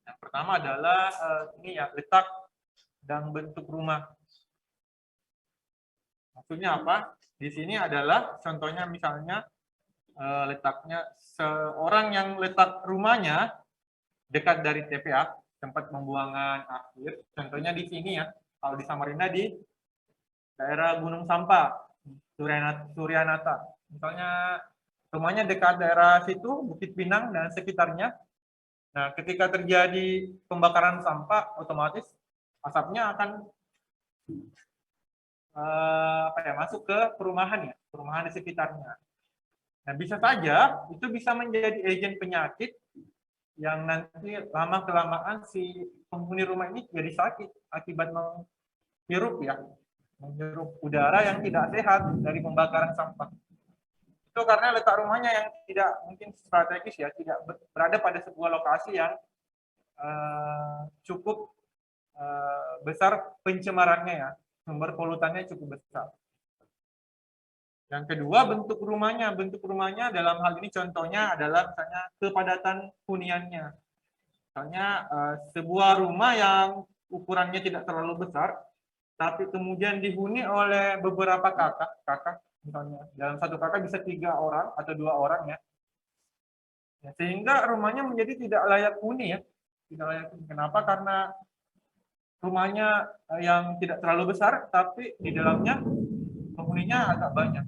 yang pertama adalah ini ya, letak dan bentuk rumah. Maksudnya apa? Di sini adalah contohnya misalnya letaknya seorang yang letak rumahnya dekat dari TPA, tempat pembuangan akhir. Contohnya di sini ya, kalau di Samarinda di daerah Gunung Sampah, Suryanata. Misalnya rumahnya dekat daerah situ, Bukit Pinang dan sekitarnya. Nah, ketika terjadi pembakaran sampah, otomatis asapnya akan masuk ke perumahan ya, perumahan di sekitarnya. Nah, bisa saja itu bisa menjadi agen penyakit yang nanti lama-kelamaan si penghuni rumah ini jadi sakit akibat menghirup udara yang tidak sehat dari pembakaran sampah. Itu karena letak rumahnya yang tidak mungkin strategis ya, tidak berada pada sebuah lokasi yang cukup besar pencemarannya ya, sumber polutannya cukup besar. Yang kedua, bentuk rumahnya. Bentuk rumahnya dalam hal ini contohnya adalah misalnya kepadatan huniannya. Misalnya sebuah rumah yang ukurannya tidak terlalu besar, tapi kemudian dihuni oleh beberapa kakak misalnya. Dalam satu kakak bisa 3 orang atau 2 orang ya. Sehingga rumahnya menjadi tidak layak huni ya. Tidak layak huni. Kenapa? Karena rumahnya yang tidak terlalu besar, tapi di dalamnya penghuninya agak banyak.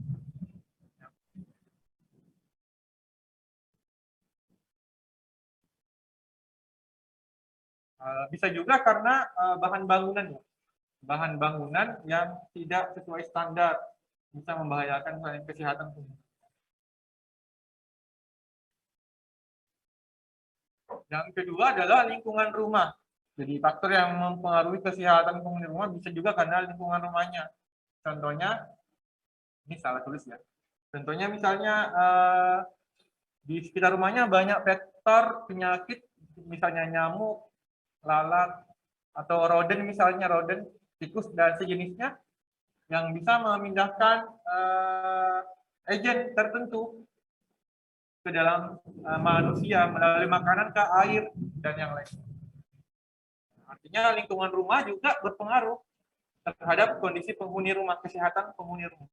Bisa juga karena bahan bangunan, bahan bangunan yang tidak sesuai standar, bisa membahayakan kesehatan penghuni. Yang kedua adalah lingkungan rumah. Jadi faktor yang mempengaruhi kesehatan penghuni rumah bisa juga karena lingkungan rumahnya. Contohnya, ini salah tulis ya. Contohnya misalnya di sekitar rumahnya banyak vektor penyakit, misalnya nyamuk, lalat, atau roden misalnya, roden, tikus, dan sejenisnya, yang bisa memindahkan agen tertentu ke dalam manusia melalui makanan, ke air, dan yang lain. Artinya lingkungan rumah juga berpengaruh terhadap kondisi penghuni rumah, kesehatan penghuni rumah.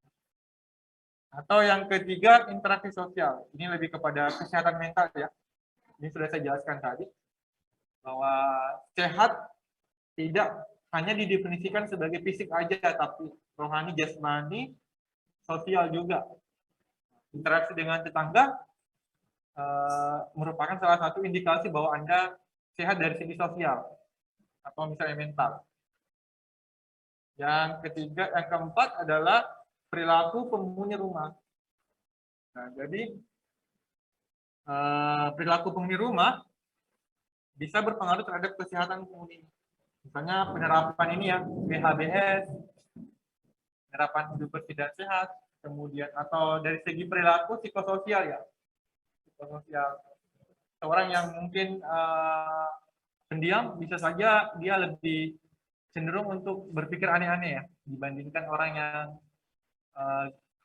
Atau yang ketiga, interaksi sosial. Ini lebih kepada kesehatan mental ya. Ini sudah saya jelaskan tadi, bahwa sehat tidak hanya didefinisikan sebagai fisik aja, tapi rohani, jasmani, sosial juga. Interaksi dengan tetangga merupakan salah satu indikasi bahwa Anda sehat dari segi sosial atau misalnya mental. Yang ketiga, yang keempat adalah perilaku penghuni rumah. Nah, jadi perilaku penghuni rumah bisa berpengaruh terhadap kesehatan penghuni. Misalnya penerapan ini ya, PHBS, penerapan hidup bersih dan sehat, kemudian atau dari segi perilaku psikososial ya, psikososial. Seorang yang mungkin pendiam bisa saja dia lebih cenderung untuk berpikir aneh-aneh ya, dibandingkan orang yang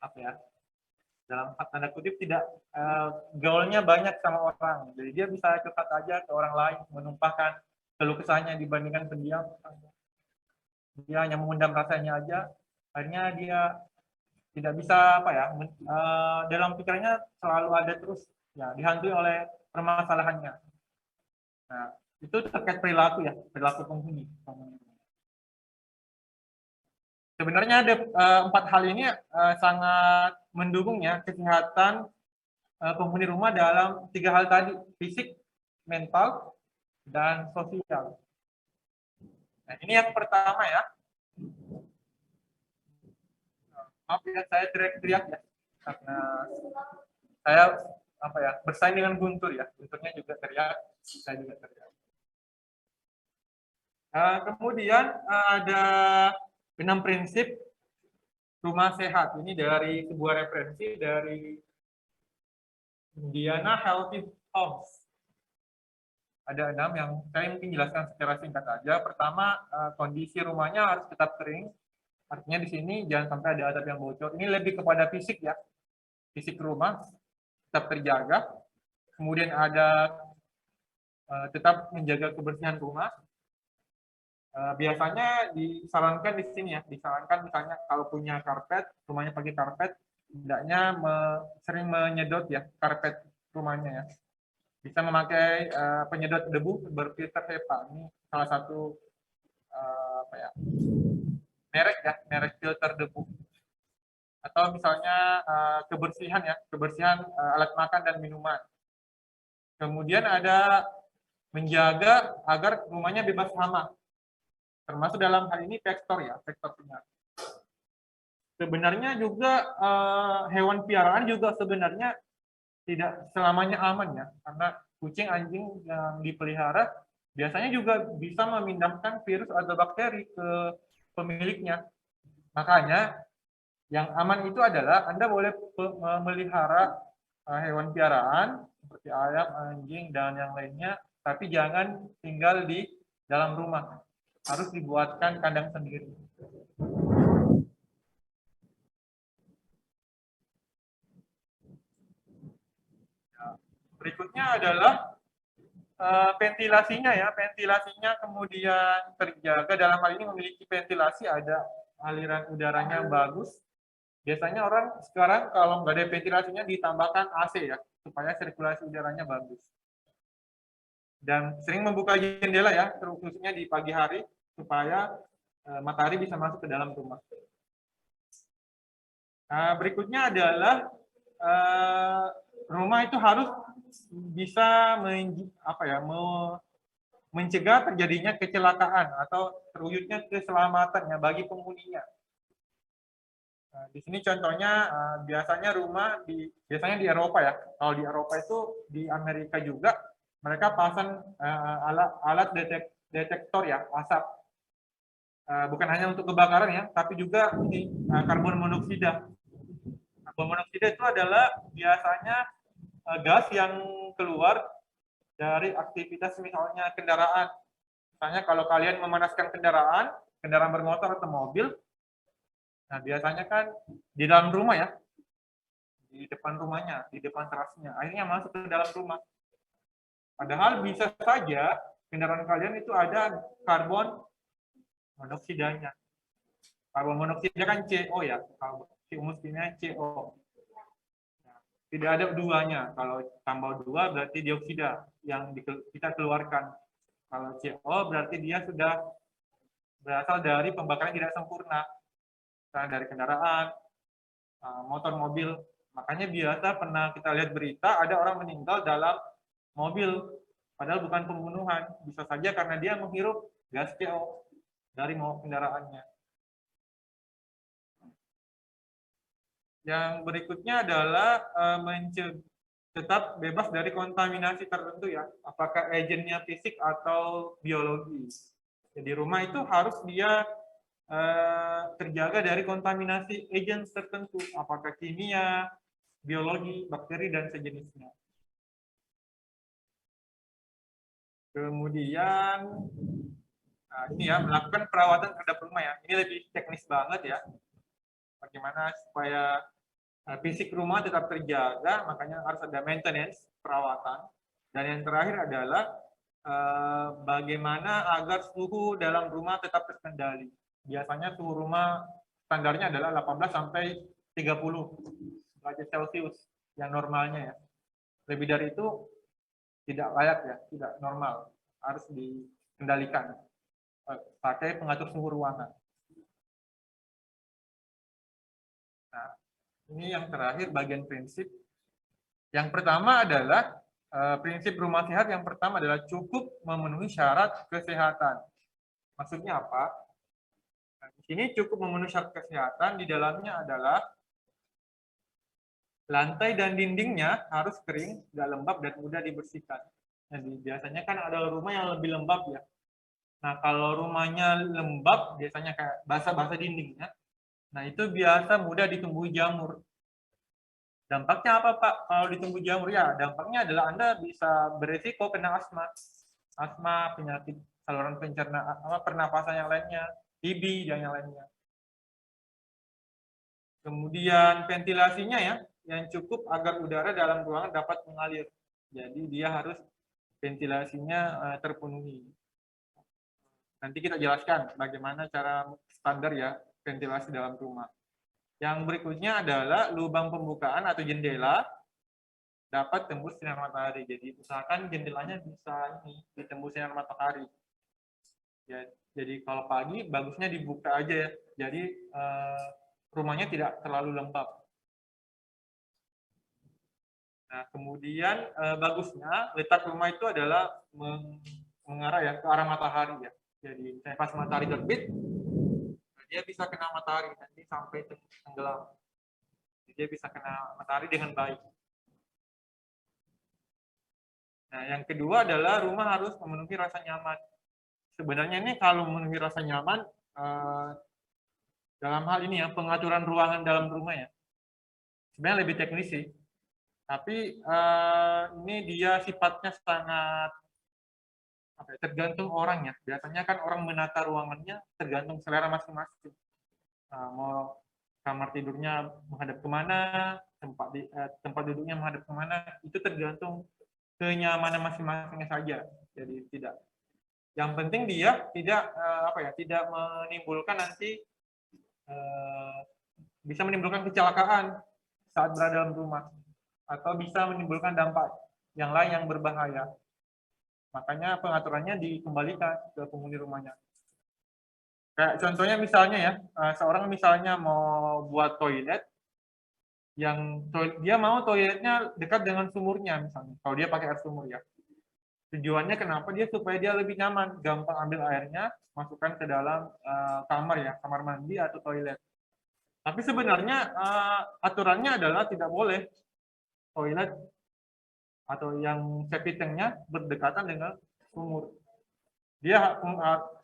apa ya, dalam tanda kutip tidak gaulnya banyak sama orang. Jadi dia bisa cepat aja ke orang lain, menumpahkan keluh kesahnya dibandingkan pendiam. Dia hanya memendam rasanya aja, akhirnya dia tidak bisa apa ya, dalam pikirannya selalu ada terus ya, dihantui oleh permasalahannya. Nah, itu terkait perilaku ya, perilaku penghuni. Sebenarnya ada 4 hal ini sangat mendukung ya kesehatan penghuni rumah dalam 3 hal tadi, fisik, mental, dan sosial. Nah, ini yang pertama ya. Maaf ya, saya teriak-teriak ya, karena saya apa ya, bersaing dengan Guntur ya. Gunturnya juga teriak, saya juga teriak. Kemudian ada 6 prinsip rumah sehat. Ini dari sebuah referensi dari Indiana Healthy Homes. Ada 6 yang saya mungkin jelaskan secara singkat saja. Pertama, kondisi rumahnya harus tetap kering. Artinya di sini jangan sampai ada atap yang bocor. Ini lebih kepada fisik ya. Fisik rumah tetap terjaga. Kemudian ada tetap menjaga kebersihan rumah. Biasanya disarankan di sini ya, disarankan misalnya kalau punya karpet, rumahnya pakai karpet, hendaknya sering menyedot ya karpet rumahnya ya. Bisa memakai penyedot debu berfilter HEPA. Ini salah satu apa ya, merek ya, merek filter debu. Atau misalnya kebersihan ya, kebersihan alat makan dan minuman. Kemudian ada menjaga agar rumahnya bebas hama. Termasuk dalam hal ini vektor ya, vektor penyakit. Sebenarnya juga hewan piaraan juga sebenarnya tidak selamanya aman ya, karena kucing, anjing yang dipelihara biasanya juga bisa memindahkan virus atau bakteri ke pemiliknya. Makanya yang aman itu adalah Anda boleh memelihara hewan piaraan seperti ayam, anjing, dan yang lainnya, tapi jangan tinggal di dalam rumah. Harus dibuatkan kandang sendiri. Berikutnya adalah ventilasinya ya, ventilasinya kemudian terjaga. Dalam hal ini memiliki ventilasi, ada aliran udaranya bagus. Biasanya orang sekarang kalau nggak ada ventilasinya ditambahkan AC ya, supaya sirkulasi udaranya bagus. Dan sering membuka jendela ya, khususnya di pagi hari, supaya matahari bisa masuk ke dalam rumah. Nah, berikutnya adalah rumah itu harus bisa mencegah terjadinya kecelakaan atau terwujudnya keselamatan ya bagi penghuninya. Nah, di sini contohnya biasanya biasanya di Eropa ya. Kalau di Eropa itu di Amerika juga mereka pasang alat detektor ya asap. Bukan hanya untuk kebakaran ya, tapi juga ini karbon monoksida. Karbon monoksida itu adalah biasanya gas yang keluar dari aktivitas misalnya kendaraan. Misalnya kalau kalian memanaskan kendaraan bermotor atau mobil, nah biasanya kan di dalam rumah ya, di depan rumahnya, di depan terasnya, akhirnya masuk ke dalam rumah. Padahal bisa saja kendaraan kalian itu ada karbon monoksidanya. Karbon monoksida kan CO ya, rumus kimia CO. Tidak ada duanya. Kalau tambah dua berarti dioksida yang kita keluarkan. Kalau CO berarti dia sudah berasal dari pembakaran tidak sempurna. Misalnya dari kendaraan, motor, mobil. Makanya biasa pernah kita lihat berita ada orang meninggal dalam mobil. Padahal bukan pembunuhan. Bisa saja karena dia menghirup gas CO dari kendaraannya. Yang berikutnya adalah tetap bebas dari kontaminasi tertentu ya, apakah agennya fisik atau biologi. Jadi rumah itu harus dia terjaga dari kontaminasi agen tertentu, apakah kimia, biologi, bakteri, dan sejenisnya. Kemudian, nah ini ya, melakukan perawatan terhadap rumah ya. Ini lebih teknis banget ya. Bagaimana supaya fisik rumah tetap terjaga, makanya harus ada maintenance, perawatan. Dan yang terakhir adalah bagaimana agar suhu dalam rumah tetap terkendali. Biasanya suhu rumah standarnya adalah 18 sampai 30 derajat Celcius yang normalnya ya. Lebih dari itu tidak layak ya, tidak normal. Harus dikendalikan pakai pengatur suhu ruangan. Nah, ini yang terakhir bagian prinsip. Yang pertama adalah prinsip rumah sehat yang pertama adalah cukup memenuhi syarat kesehatan. Maksudnya apa? Nah, di sini cukup memenuhi syarat kesehatan, di dalamnya adalah lantai dan dindingnya harus kering, tidak lembab dan mudah dibersihkan. Jadi biasanya kan ada rumah yang lebih lembab ya. Nah kalau rumahnya lembab, biasanya kayak basah-basah dindingnya, nah itu biasa mudah ditumbuhi jamur. Dampaknya apa Pak kalau ditumbuh jamur? Ya, dampaknya adalah Anda bisa beresiko kena asma, penyakit saluran pencernaan, pernapasan yang lainnya, TB dan yang lainnya. Kemudian ventilasinya ya, yang cukup agar udara dalam ruangan dapat mengalir. Jadi dia harus ventilasinya terpenuhi. Nanti kita jelaskan bagaimana cara standar ya ventilasi dalam rumah. Yang berikutnya adalah lubang pembukaan atau jendela dapat tembus sinar matahari. Jadi usahakan jendelanya bisa ditembus sinar matahari. Ya, jadi kalau pagi bagusnya dibuka aja ya. Jadi rumahnya tidak terlalu lembab. Nah, kemudian bagusnya letak rumah itu adalah mengarah ya ke arah matahari ya. Jadi pas matahari terbit, dia bisa kena matahari nanti sampai tenggelam. Jadi dia bisa kena matahari dengan baik. Nah, yang kedua adalah rumah harus memenuhi rasa nyaman. Sebenarnya ini kalau memenuhi rasa nyaman dalam hal ini ya pengaturan ruangan dalam rumah ya. Sebenarnya lebih teknis sih. Tapi ini dia sifatnya sangat tergantung orang ya. Biasanya kan orang menata ruangannya tergantung selera masing-masing. Mau kamar tidurnya menghadap kemana, tempat duduknya menghadap kemana, itu tergantung kenyamanan masing-masingnya saja. Jadi tidak. Yang penting dia tidak menimbulkan nanti bisa menimbulkan kecelakaan saat berada dalam rumah atau bisa menimbulkan dampak yang lain yang berbahaya. Makanya pengaturannya dikembalikan ke penghuni rumahnya. Kayak contohnya misalnya ya, seorang misalnya mau buat toilet, dia mau toiletnya dekat dengan sumurnya misalnya, kalau dia pakai air sumur ya. Tujuannya kenapa dia supaya dia lebih nyaman, gampang ambil airnya, masukkan ke dalam kamar ya, kamar mandi atau toilet. Tapi sebenarnya aturannya adalah tidak boleh toilet atau yang septic tanknya berdekatan dengan sumur. Dia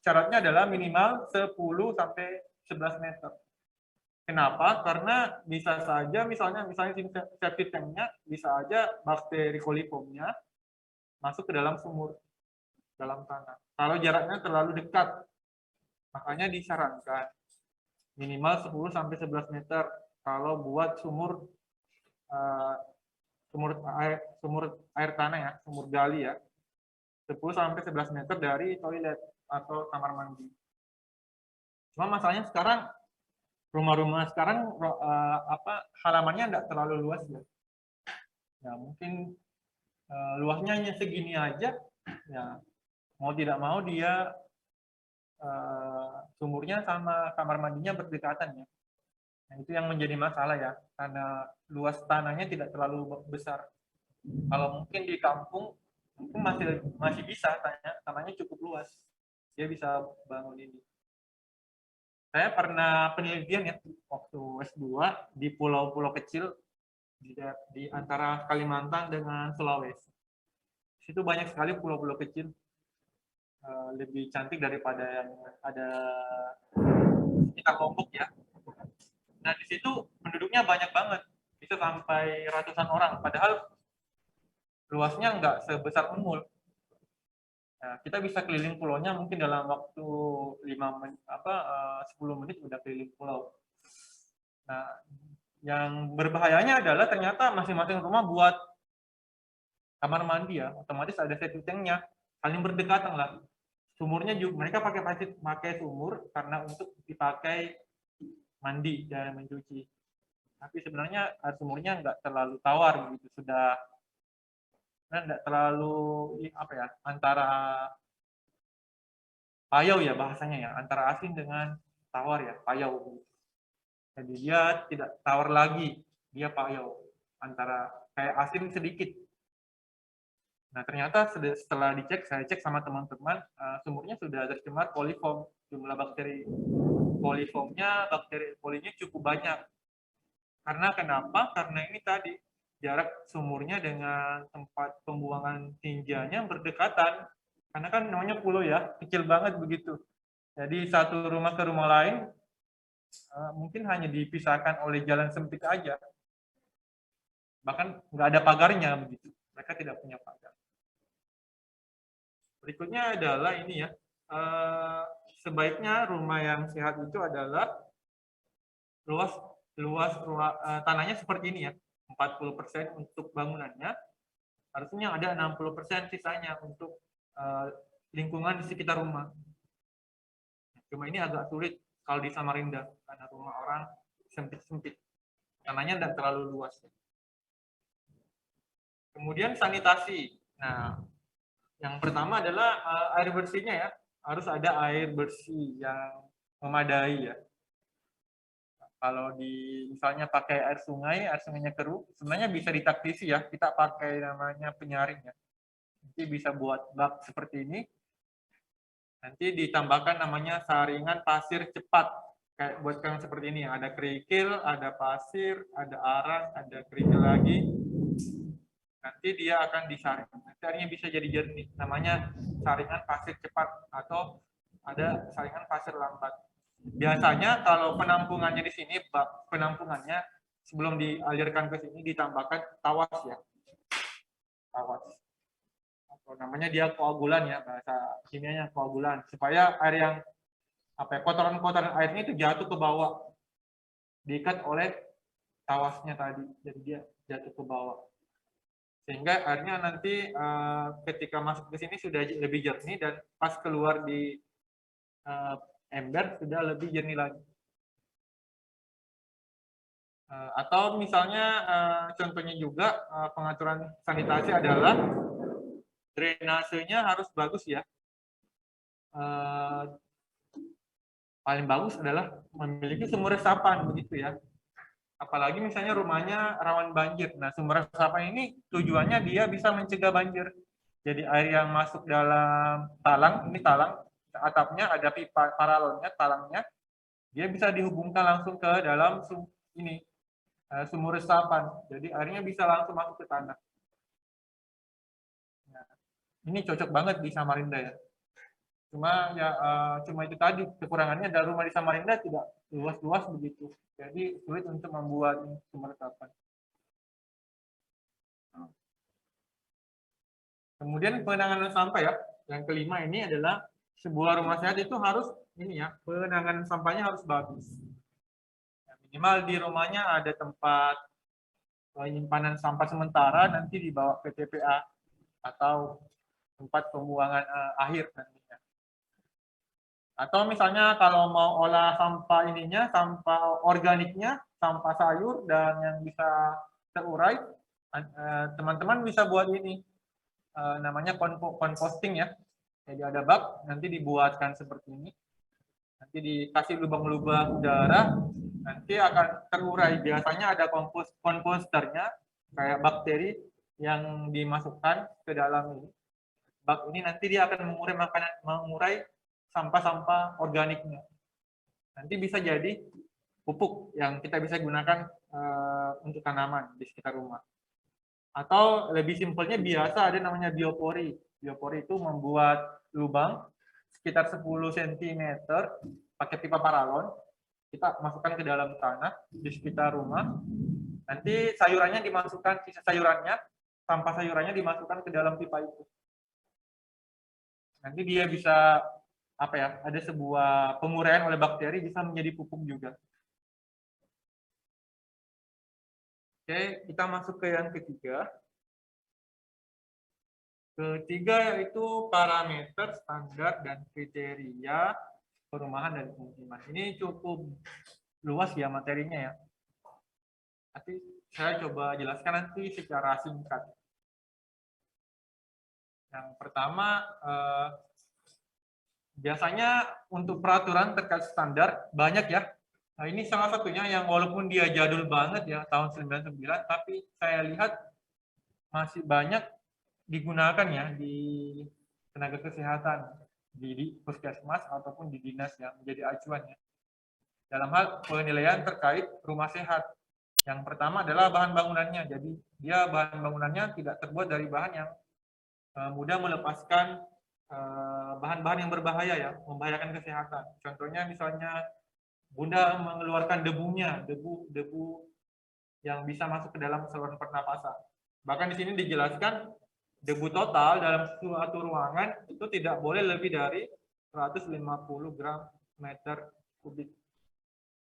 syaratnya adalah minimal 10 sampai 11 meter. Kenapa? Karena bisa saja misalnya septic tanknya bisa aja bakteri coliformnya masuk ke dalam sumur, dalam tanah. Kalau jaraknya terlalu dekat, makanya disarankan minimal 10 sampai 11 meter kalau buat sumur air tanah ya, sumur gali ya. 10 sampai 11 meter dari toilet atau kamar mandi. Cuma masalahnya sekarang rumah-rumah sekarang halamannya tidak terlalu luas ya. Ya mungkin luasnya hanya segini aja. Ya mau tidak mau dia sumurnya sama kamar mandinya berdekatan ya. Nah, itu yang menjadi masalah ya, karena luas tanahnya tidak terlalu besar. Kalau mungkin di kampung mungkin masih bisa, tanahnya cukup luas, dia bisa bangun ini. Saya pernah penelitian ya waktu S2 di pulau-pulau kecil di antara Kalimantan dengan Sulawesi. Situ banyak sekali pulau-pulau kecil, lebih cantik daripada yang ada sekitar Lombok ya. Nah di situ penduduknya banyak banget, bisa sampai ratusan orang, padahal luasnya nggak sebesar Unmul. Nah, kita bisa keliling pulaunya mungkin dalam waktu 10 menit udah keliling pulau. Nah, yang berbahayanya adalah ternyata masing-masing rumah buat kamar mandi ya, otomatis ada septic tanknya, saling berdekatan lah. Sumurnya juga mereka pakai sumur karena untuk dipakai mandi dan mencuci. Tapi sebenarnya air sumurnya nggak terlalu tawar gitu, sudah tidak terlalu antara payau ya bahasanya ya, antara asin dengan tawar ya, payau. Jadi dia tidak tawar lagi, dia payau, antara kayak asin sedikit. Nah ternyata setelah saya cek sama teman-teman, sumurnya sudah tercemar coliform, jumlah bakteri coliformnya, bakteri colinya cukup banyak. Karena kenapa? Karena ini tadi jarak sumurnya dengan tempat pembuangan tinjanya berdekatan. Karena kan namanya pulau ya, kecil banget begitu. Jadi satu rumah ke rumah lain mungkin hanya dipisahkan oleh jalan sempit aja. Bahkan nggak ada pagarnya begitu. Mereka tidak punya pagar. Berikutnya adalah ini ya. Sebaiknya rumah yang sehat itu adalah luas tanahnya seperti ini ya. 40% untuk bangunannya, harusnya ada 60% sisanya untuk lingkungan di sekitar rumah. Cuma ini agak sulit kalau di Samarinda, karena rumah orang sempit-sempit. Tanahnya tidak terlalu luas. Kemudian sanitasi. Nah, yang pertama adalah air bersihnya ya. Harus ada air bersih yang memadai ya. Kalau misalnya pakai air sungainya keruh, sebenarnya bisa ditaktisi ya, kita pakai namanya penyaring ya. Nanti bisa buat bak seperti ini, nanti ditambahkan namanya saringan pasir cepat, kayak buatkan seperti ini, ada kerikil, ada pasir, ada arang, ada kerikil lagi, nanti dia akan disaring, nanti airnya bisa jadi jernih, namanya saringan pasir cepat, atau ada saringan pasir lambat. Biasanya kalau penampungannya di sini, penampungannya sebelum dialirkan ke sini ditambahkan tawas ya, tawas. Atau namanya dia koagulan ya, bahasa kimianya koagulan, supaya air yang kotoran-kotoran airnya itu jatuh ke bawah, diikat oleh tawasnya tadi, jadi dia jatuh ke bawah. Sehingga airnya nanti ketika masuk ke sini sudah lebih jernih dan pas keluar di ember sudah lebih jernih lagi. Atau misalnya contohnya juga pengaturan sanitasi adalah drainasenya harus bagus ya. Paling bagus adalah memiliki sumur resapan begitu ya. Apalagi misalnya rumahnya rawan banjir. Nah, sumur resapan ini tujuannya dia bisa mencegah banjir. Jadi air yang masuk dalam talang, ini talang, atapnya ada pipa paralonnya, talangnya, dia bisa dihubungkan langsung ke dalam sumur resapan. Jadi airnya bisa langsung masuk ke tanah. Nah, ini cocok banget di Samarinda ya. Cuma itu tadi kekurangannya, dari rumah di Samarinda tidak luas-luas begitu. Jadi sulit untuk membuat sumur resapan. Kemudian penanganan sampah ya. Yang kelima ini adalah sebuah rumah sehat itu harus penanganan sampahnya harus bagus. Minimal di rumahnya ada tempat penyimpanan sampah sementara, nanti dibawa ke TPA atau tempat pembuangan akhir nantinya. Atau misalnya kalau mau olah sampah sampah organiknya, sampah sayur dan yang bisa terurai, teman-teman bisa buat namanya composting ya. Jadi ada bak, nanti dibuatkan seperti ini. Nanti dikasih lubang-lubang udara, nanti akan terurai. Biasanya ada komposternya, kayak bakteri yang dimasukkan ke dalam ini. Bak ini nanti dia akan mengurai sampah-sampah organiknya. Nanti bisa jadi pupuk yang kita bisa gunakan untuk tanaman di sekitar rumah. Atau lebih simpelnya biasa ada namanya biopori. Biopori itu membuat lubang sekitar 10 cm pakai pipa paralon, kita masukkan ke dalam tanah di sekitar rumah. Nanti sayurannya dimasukkan, sisa sayurannya, sampah sayurannya dimasukkan ke dalam pipa itu. Nanti dia bisa ada sebuah penguraian oleh bakteri, bisa menjadi pupuk juga. Oke, kita masuk ke yang ketiga. Ketiga yaitu parameter, standar, dan kriteria perumahan dan pemukiman. Ini cukup luas ya materinya ya. Nanti saya coba jelaskan nanti secara singkat. Yang pertama, biasanya untuk peraturan terkait standar banyak ya. Nah, ini salah satunya yang walaupun dia jadul banget ya, tahun 99, tapi saya lihat masih banyak digunakan ya di tenaga kesehatan, di puskesmas ataupun di dinas yang menjadi acuan ya. Dalam hal penilaian terkait rumah sehat. Yang pertama adalah bahan bangunannya. Jadi dia bahan bangunannya tidak terbuat dari bahan yang mudah melepaskan bahan-bahan yang berbahaya ya, membahayakan kesehatan. Contohnya misalnya Bunda mengeluarkan debu yang bisa masuk ke dalam saluran pernapasan. Bahkan di sini dijelaskan debu total dalam suatu ruangan itu tidak boleh lebih dari 150 gram meter kubik.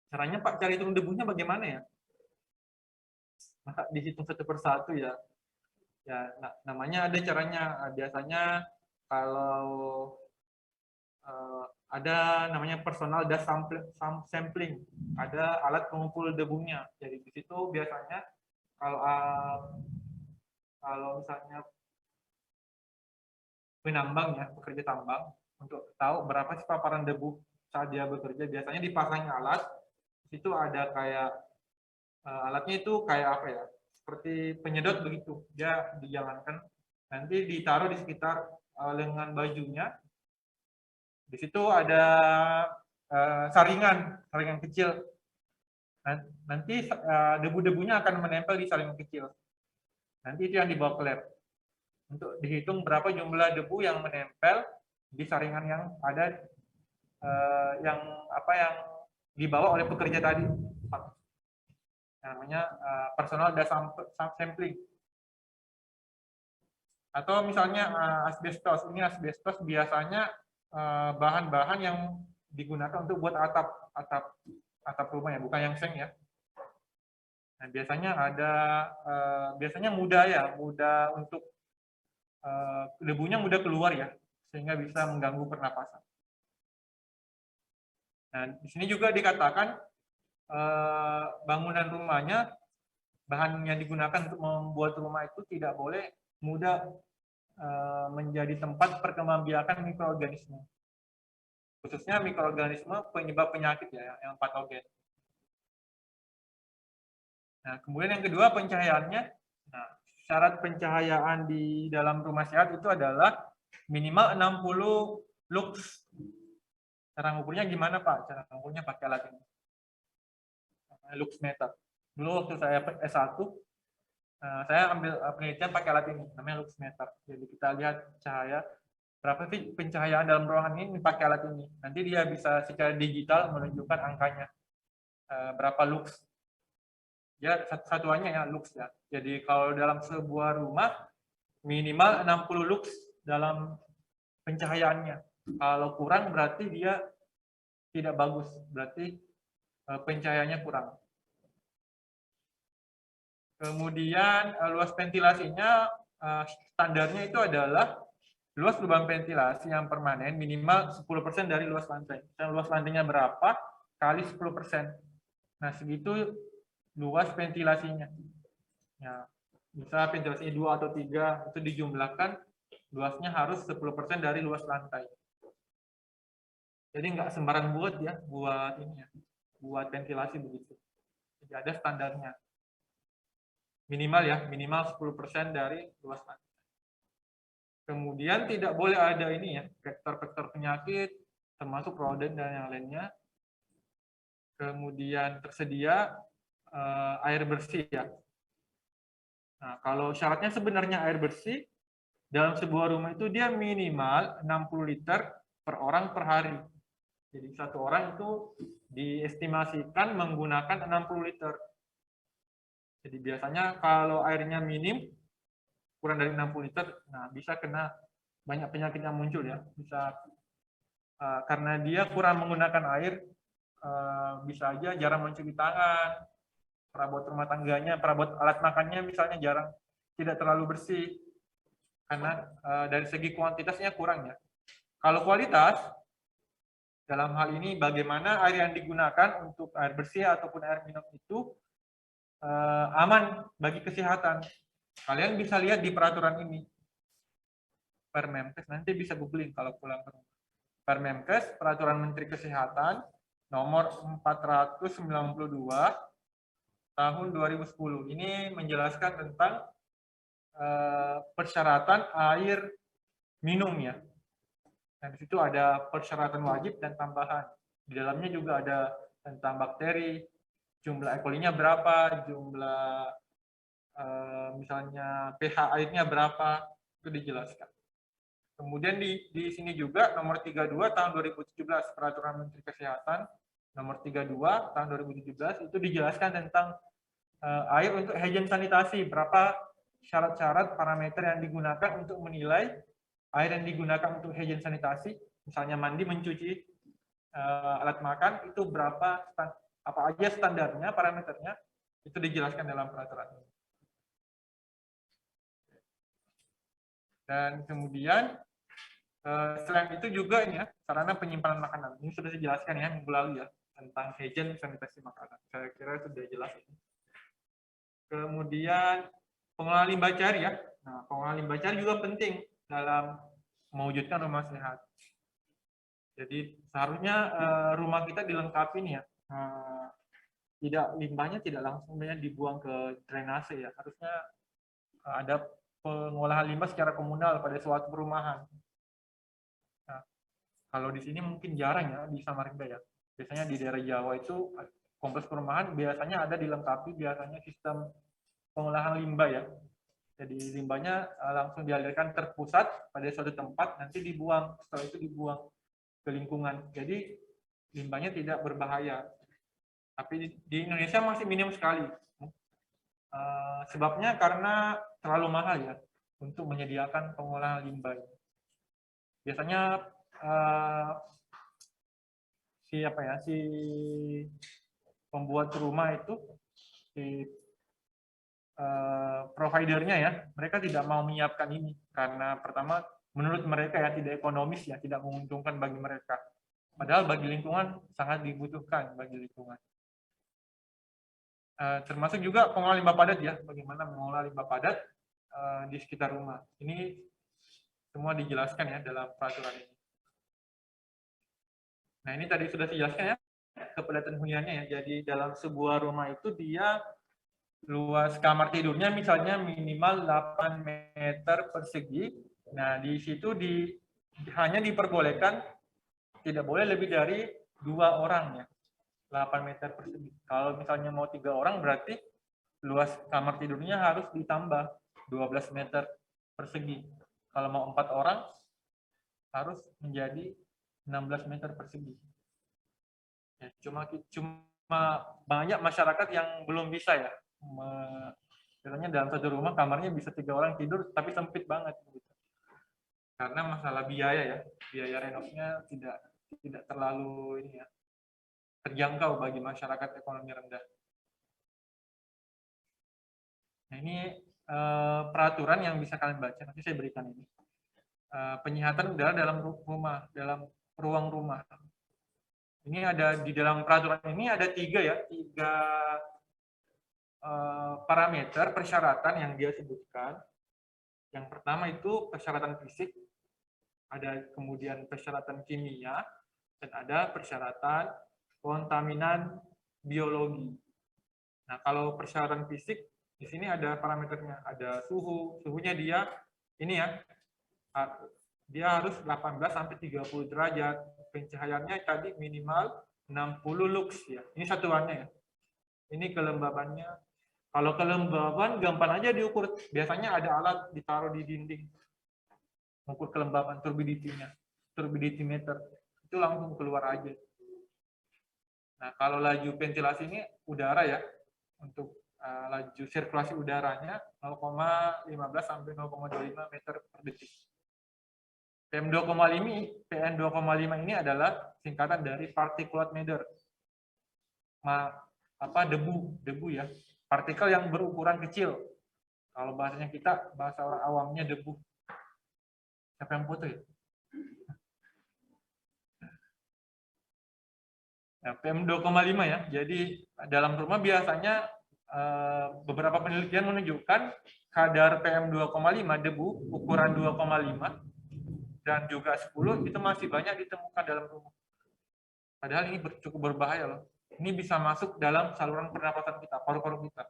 Caranya Pak cari hitung debunya bagaimana ya? Masa dihitung satu persatu ya? Ya, namanya ada caranya. Biasanya kalau ada namanya personal dust sampling, ada alat pengumpul debunya. Jadi di situ biasanya kalau misalnya penambang ya, pekerja tambang, untuk tahu berapa sih paparan debu saat dia bekerja, biasanya dipasang alat. Di situ ada kayak alatnya itu kayak seperti penyedot begitu, dia dijalankan, nanti ditaruh di sekitar lengan bajunya. Di situ ada saringan kecil. Nanti debu-debunya akan menempel di saringan kecil. Nanti itu yang dibawa ke lab untuk dihitung berapa jumlah debu yang menempel di saringan yang ada yang dibawa oleh pekerja tadi. Namanya personal dust sampling. Atau misalnya asbestos. Ini asbestos biasanya bahan-bahan yang digunakan untuk buat atap rumah ya, bukan yang seng ya. Nah, biasanya mudah untuk debunya mudah keluar ya, sehingga bisa mengganggu pernapasan. Nah, di sini juga dikatakan bangunan rumahnya, bahan yang digunakan untuk membuat rumah itu tidak boleh mudah menjadi tempat perkembangbiakan mikroorganisme, khususnya mikroorganisme penyebab penyakit ya, yang patogen. Nah, kemudian yang kedua pencahayaannya. Nah, syarat pencahayaan di dalam rumah sehat itu adalah minimal 60 lux. Cara ngukurnya gimana Pak? Cara ngukurnya pakai alat ini. Lux meter. Dulu waktu saya S1, saya ambil penelitian pakai alat ini, namanya lux meter. Jadi kita lihat cahaya, berapa sih pencahayaan dalam ruangan ini pakai alat ini. Nanti dia bisa secara digital menunjukkan angkanya, berapa lux. Ya, satuannya ya lux ya. Jadi kalau dalam sebuah rumah minimal 60 lux dalam pencahayaannya. Kalau kurang berarti dia tidak bagus, berarti pencahayaannya kurang. Kemudian luas ventilasinya standarnya itu adalah luas lubang ventilasi yang permanen minimal 10% dari luas lantai. Dan luas lantainya berapa kali 10%. Nah, segitu luas ventilasinya. Ya, bisa ventilasinya 2 atau 3 itu dijumlahkan, luasnya harus 10% dari luas lantai. Jadi nggak sembarang buat ya, buat ini ya, buat ventilasi begitu. Jadi ada standarnya. Minimal ya, minimal 10% dari luas lantai. Kemudian tidak boleh ada ini ya, vektor-vektor penyakit, termasuk roden dan yang lainnya. Kemudian tersedia air bersih ya. Nah, kalau syaratnya sebenarnya air bersih, dalam sebuah rumah itu dia minimal 60 liter per orang per hari. Jadi satu orang itu diestimasikan menggunakan 60 liter. Jadi biasanya kalau airnya minim, kurang dari 60 liter, nah bisa kena banyak penyakit yang muncul ya. Bisa karena dia kurang menggunakan air, bisa aja jarang mencuci tangan, perabot rumah tangganya, perabot alat makannya misalnya jarang, tidak terlalu bersih, karena dari segi kuantitasnya kurang ya. Kalau kualitas, dalam hal ini bagaimana air yang digunakan untuk air bersih ataupun air minum itu aman bagi kesehatan. Kalian bisa lihat di peraturan ini. Permenkes, nanti bisa googling kalau pulang ke rumah. Permenkes, Peraturan Menteri Kesehatan, nomor 492 tahun 2010. Ini menjelaskan tentang persyaratan air minum ya. Dan di situ ada persyaratan wajib dan tambahan. Di dalamnya juga ada tentang bakteri, jumlah E. coli-nya berapa, jumlah misalnya pH airnya berapa, itu dijelaskan. Kemudian di sini juga nomor 32 tahun 2017 Peraturan Menteri Kesehatan nomor 32 tahun 2017 itu dijelaskan tentang air untuk higien sanitasi, berapa syarat-syarat parameter yang digunakan untuk menilai air yang digunakan untuk higien sanitasi, misalnya mandi, mencuci, alat makan, itu berapa, apa aja standarnya, parameternya, itu dijelaskan dalam peraturan ini. Dan kemudian selain itu juga ini ya, sarana penyimpanan makanan. Ini sudah dijelaskan ya minggu lalu ya, tentang higien sanitasi makanan. Saya kira sudah jelas ini. Kemudian pengelolaan limbah cair ya. Nah, pengelolaan limbah cair juga penting dalam mewujudkan rumah sehat. Jadi seharusnya rumah kita dilengkapi nih ya. Tidak, limbahnya tidak langsung dibuang ke drainase ya. Harusnya ada pengolahan limbah secara komunal pada suatu perumahan. Nah, kalau di sini mungkin jarang ya di Samarinda ya. Biasanya di daerah Jawa itu kompleks perumahan biasanya ada dilengkapi biasanya sistem pengolahan limbah ya. Jadi limbahnya langsung dialirkan terpusat pada suatu tempat, nanti dibuang. Setelah itu dibuang ke lingkungan. Jadi limbahnya tidak berbahaya. Tapi di Indonesia masih minim sekali. Sebabnya karena terlalu mahal ya untuk menyediakan pengolahan limbah. Biasanya si pembuat rumah itu, si providernya ya, mereka tidak mau menyiapkan ini karena pertama menurut mereka ya tidak ekonomis ya, tidak menguntungkan bagi mereka. Padahal bagi lingkungan sangat dibutuhkan bagi lingkungan. Termasuk juga pengelolaan limbah padat ya, bagaimana mengolah limbah padat di sekitar rumah. Ini semua dijelaskan ya dalam peraturan ini. Nah ini tadi sudah dijelaskan ya kepadatan huniannya ya. Jadi dalam sebuah rumah itu dia luas kamar tidurnya misalnya minimal 8 meter persegi. Nah, di situ hanya diperbolehkan tidak boleh lebih dari 2 orang ya, 8 meter persegi. Kalau misalnya mau 3 orang berarti luas kamar tidurnya harus ditambah 12 meter persegi. Kalau mau 4 orang harus menjadi 16 meter persegi. Ya, cuma banyak masyarakat yang belum bisa ya. Biasanya dalam satu rumah kamarnya bisa 3 orang tidur, tapi sempit banget. Gitu. Karena masalah biaya ya, biaya renovnya tidak terlalu ini ya, terjangkau bagi masyarakat ekonomi rendah. Nah, ini peraturan yang bisa kalian baca, nanti saya berikan ini. Penyihatan udara dalam rumah, dalam ruang rumah. Ini ada di dalam peraturan ini ada 3 parameter persyaratan yang dia sebutkan. Yang pertama itu persyaratan fisik, ada kemudian persyaratan kimia, dan ada persyaratan kontaminan biologi. Nah, kalau persyaratan fisik, di sini ada parameternya, ada suhunya dia ini ya, dia harus 18 sampai 30 derajat, pencahayaannya tadi minimal 60 lux ya. Ini satuannya ya. Ini kelembabannya. Kalau kelembaban gampang aja diukur. Biasanya ada alat ditaruh di dinding. Mengukur kelembaban turbidity-nya. Turbidity meter. Itu langsung keluar aja. Nah, kalau laju ventilasi ini udara ya. Untuk laju sirkulasi udaranya 0,15 sampai 0,25 meter per detik. PM2,5 ini adalah singkatan dari particulate matter. Debu ya. Partikel yang berukuran kecil. Kalau bahasanya kita, bahasa orang awamnya debu. Siapa yang foto ya? Nah, PM2,5 ya. Jadi dalam rumah biasanya beberapa penelitian menunjukkan kadar PM2,5 debu ukuran 2,5 dan juga 10 itu masih banyak ditemukan dalam rumah. Padahal ini cukup berbahaya loh. Ini bisa masuk dalam saluran pernapasan kita, paru-paru kita.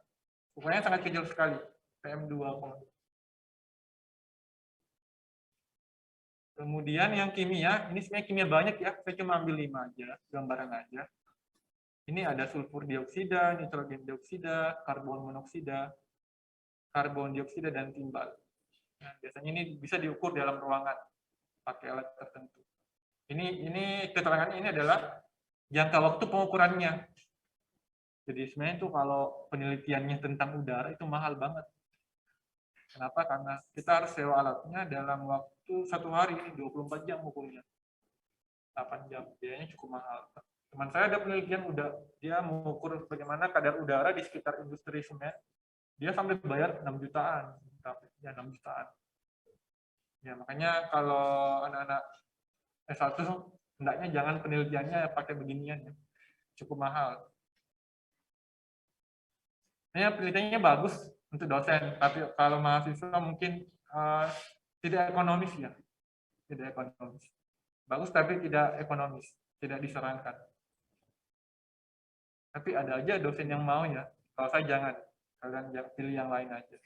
Ukurannya sangat kecil sekali, PM2,5. Kemudian yang kimia, ini sebenarnya kimia banyak ya, saya cuma ambil 5 aja, gambaran aja. Ini ada sulfur dioksida, nitrogen dioksida, karbon monoksida, karbon dioksida, dan timbal. Nah, biasanya ini bisa diukur dalam ruangan pakai alat tertentu. Ini keterangannya ini adalah jangka waktu pengukurannya. Jadi sebenarnya itu kalau penelitiannya tentang udara itu mahal banget. Kenapa? Karena kita harus sewa alatnya dalam waktu 1 hari, 24 jam ukurnya. 8 jam, biayanya cukup mahal. Teman saya ada penelitian dia mengukur bagaimana kadar udara di sekitar industri semen. Dia sampai bayar 6 jutaan. Ya, 6 jutaan. Ya, makanya kalau anak-anak S1 hendaknya jangan penelitiannya pakai beginian ya. Cukup mahal. Ini penelitiannya bagus untuk dosen, tapi kalau mahasiswa mungkin tidak ekonomis ya. Tidak ekonomis. Bagus tapi tidak ekonomis, tidak disarankan. Tapi ada aja dosen yang mau ya. Kalau saya jangan, kalian pilih yang lain aja.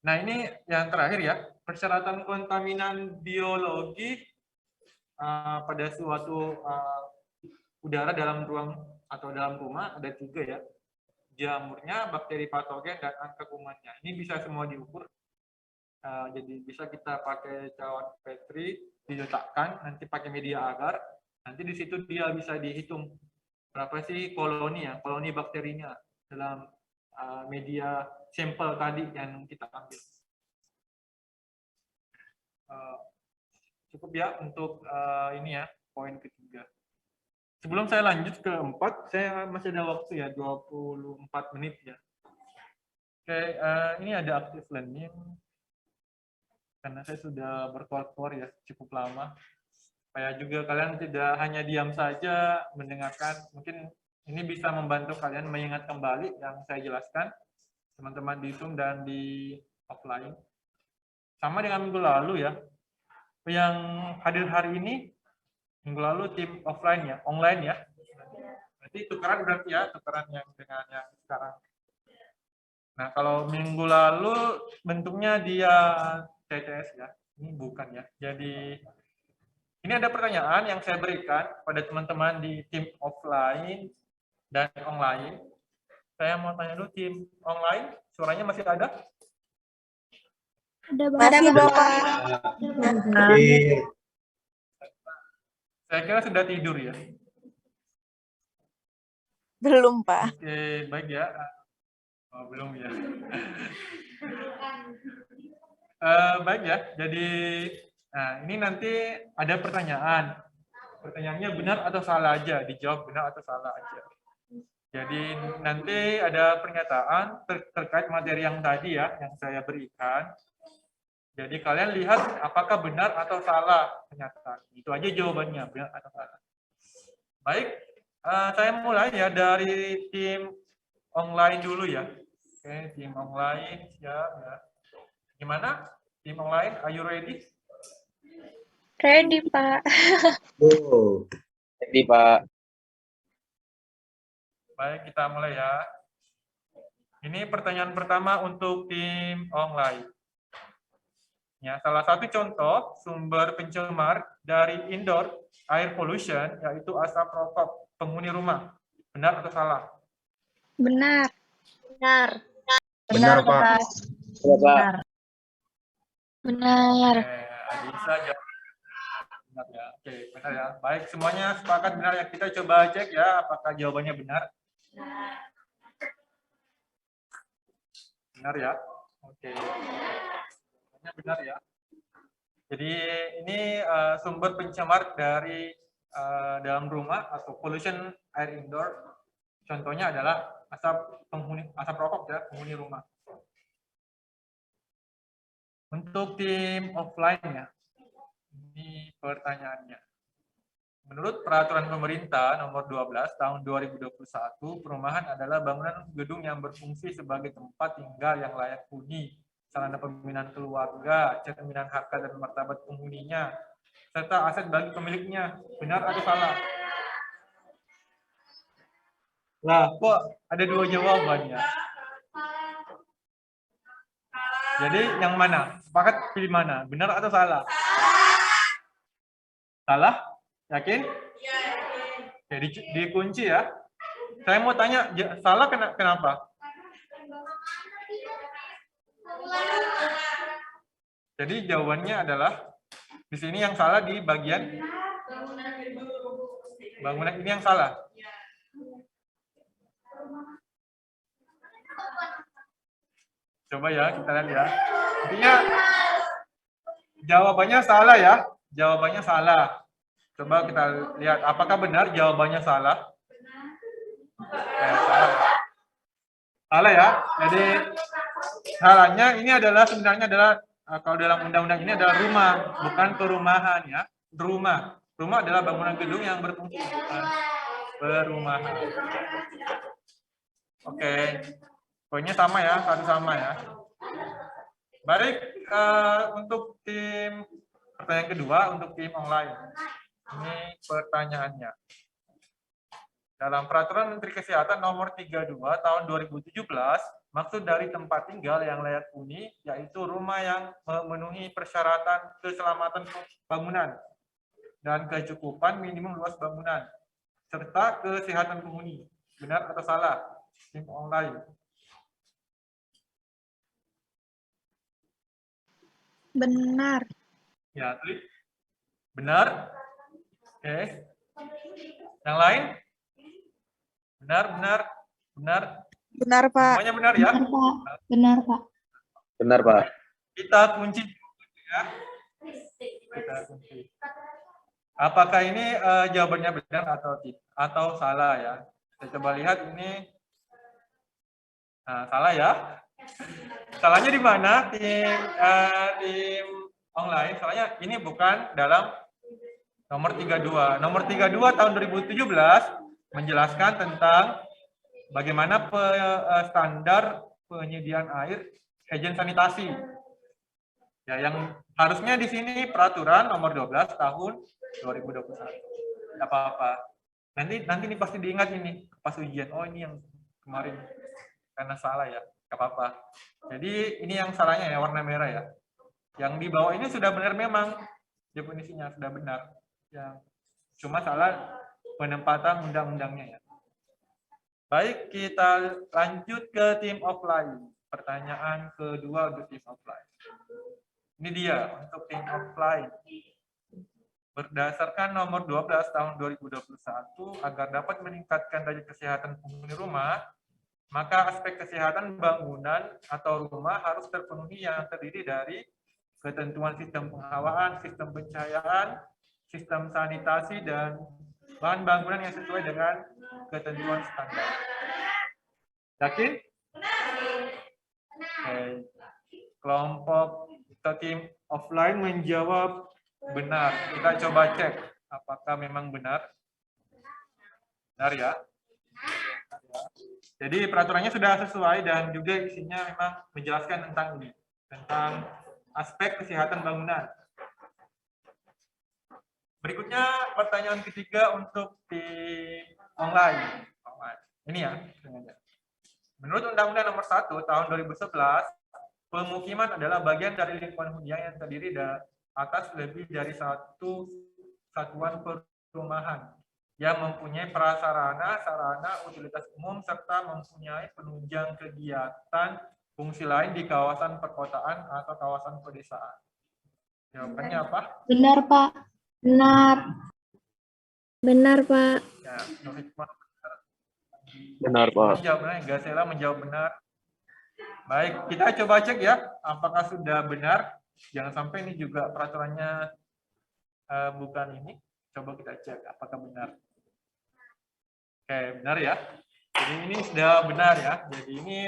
Nah, ini yang terakhir ya, persyaratan kontaminan biologi pada suatu udara dalam ruang atau dalam rumah ada 3 ya. Jamurnya, bakteri patogen, dan angka kumannya. Ini bisa semua diukur. Jadi bisa kita pakai cawan Petri, diletakkan, nanti pakai media agar, nanti di situ dia bisa dihitung berapa sih koloni ya, koloni bakterinya dalam media sampel tadi yang kita ambil. Cukup ya untuk ini ya, poin ketiga. Sebelum saya lanjut ke 4, saya masih ada waktu ya, 24 menit ya. Oke, ini ada active learning. Karena saya sudah berkuar-kuar ya, cukup lama. Supaya juga kalian tidak hanya diam saja mendengarkan. Mungkin ini bisa membantu kalian mengingat kembali yang saya jelaskan. Teman-teman di Zoom dan di offline. Sama dengan minggu lalu ya. Yang hadir hari ini, minggu lalu tim offline ya, online ya. Jadi tukeran berarti ya, tukeran yang dengan yang sekarang. Nah, kalau minggu lalu bentuknya dia TTS ya. Ini bukan ya. Jadi ini ada pertanyaan yang saya berikan pada teman-teman di tim offline dan online. Saya mau tanya dulu tim online, suaranya masih ada? Ada Masih, Bapak. Saya kira sudah tidur ya. Belum, Pak. Oke, baik ya. Oh, belum ya. Baik ya. Jadi, nah ini nanti ada pertanyaan. Pertanyaannya benar atau salah aja, dijawab benar atau salah aja. Jadi nanti ada pernyataan terkait materi yang tadi ya, yang saya berikan. Jadi kalian lihat apakah benar atau salah pernyataan. Itu aja jawabannya, benar atau salah. Baik, saya mulai ya dari tim online dulu ya. Oke, tim online siap ya. Gimana? Tim online, are you ready? Ready, Pak. Ready, Pak. Baik, kita mulai ya. Ini pertanyaan pertama untuk tim online. Ya, salah satu contoh sumber pencemar dari indoor air pollution yaitu asap rokok penghuni rumah. Benar atau salah? Benar. Benar. Benar, Pak. Benar. Benar. Bisa jawab. Benar ya. Oke, benar ya. Baik, semuanya sepakat benar ya. Kita coba cek ya apakah jawabannya benar. Benar ya. Oke. Jawabannya benar ya. Jadi ini sumber pencemar dari dalam rumah atau pollution air indoor. Contohnya adalah asap rokok ya, penghuni rumah. Untuk tim offline ya, ini pertanyaannya. Menurut peraturan pemerintah nomor 12 tahun 2021, perumahan adalah bangunan gedung yang berfungsi sebagai tempat tinggal yang layak huni, sarana pembinaan keluarga, cerminan harkat dan martabat penghuninya, serta aset bagi pemiliknya. Benar atau salah? Lah, kok ada dua jawabannya? Jadi yang mana? Sepakat pilih mana? Benar atau salah? Salah? Yakin? Jadi dikunci ya. Saya mau tanya, salah kenapa? Jadi jawabannya adalah di sini yang salah di bagian bangunan ini yang salah. Coba ya kita lihat ya. Intinya jawabannya salah ya. Jawabannya salah. Coba kita lihat apakah benar jawabannya salah. Salah. Salah ya. Jadi salahnya ini adalah sebenarnya adalah kalau dalam undang-undang ini adalah rumah, bukan perumahan ya. Rumah. Rumah adalah bangunan gedung yang berfungsi, bukan perumahan. Oke. Poinnya sama ya, satu sama ya. Baik, untuk tim pertanyaan kedua, untuk tim online. Ini pertanyaannya. Dalam Peraturan Menteri Kesehatan Nomor 32 Tahun 2017, maksud dari tempat tinggal yang layak huni yaitu rumah yang memenuhi persyaratan keselamatan bangunan dan kecukupan minimum luas bangunan serta kesehatan penghuni. Benar atau salah? Tim online. Benar. Ya, klik. Benar. Oke. Yang lain? Benar, benar, benar. Benar, Pak. Semuanya benar ya? Benar, Pak. Benar, Pak. Benar, Pak. Kita kunci ya. Kita kunci. Apakah ini jawabannya benar atau salah ya? Kita coba lihat ini. Nah, salah ya. Salahnya di mana? Tim online. Salahnya ini bukan dalam nomor 32. Nomor 32 tahun 2017 menjelaskan tentang bagaimana standar penyediaan air agen sanitasi. Ya, yang harusnya di sini peraturan nomor 12 tahun 2021. Tidak apa-apa. Nanti nih pasti diingat ini pas ujian. Oh ini yang kemarin karena salah ya, nggak apa-apa. Jadi ini yang salahnya ya warna merah ya. Yang di bawah ini sudah benar memang definisinya sudah benar. Yang cuma salah penempatan undang-undangnya ya. Baik, kita lanjut ke team offline. Pertanyaan kedua untuk team offline. Ini dia untuk team offline. Berdasarkan nomor 12 tahun 2021, agar dapat meningkatkan derajat kesehatan penghuni rumah, maka aspek kesehatan bangunan atau rumah harus terpenuhi yang terdiri dari ketentuan sistem penghawaan, sistem pencahayaan, sistem sanitasi, dan bahan bangunan yang sesuai dengan ketentuan standar. Yakin? Kelompok atau tim offline menjawab benar. Kita coba cek apakah memang benar. Benar ya. Jadi peraturannya sudah sesuai dan juga isinya memang menjelaskan tentang ini, tentang aspek kesehatan bangunan. Berikutnya pertanyaan ketiga untuk tim online. Ini ya. Menurut Undang-Undang Nomor 1 Tahun 2011, pemukiman adalah bagian dari lingkungan hunian yang terdiri dari atas lebih dari satu satuan perumahan yang mempunyai prasarana, sarana, utilitas umum, serta mempunyai penunjang kegiatan fungsi lain di kawasan perkotaan atau kawasan pedesaan. Jawabannya apa? Benar, Pak. Benar. Benar, Pak. Ya, Nur Hikmah. Benar, Pak. Menjawab benar, Gasela menjawab benar. Baik, kita coba cek ya, apakah sudah benar. Jangan sampai ini juga peraturannya bukan ini. Coba kita cek apakah benar. Oke, benar ya. Jadi ini sudah benar ya. Jadi ini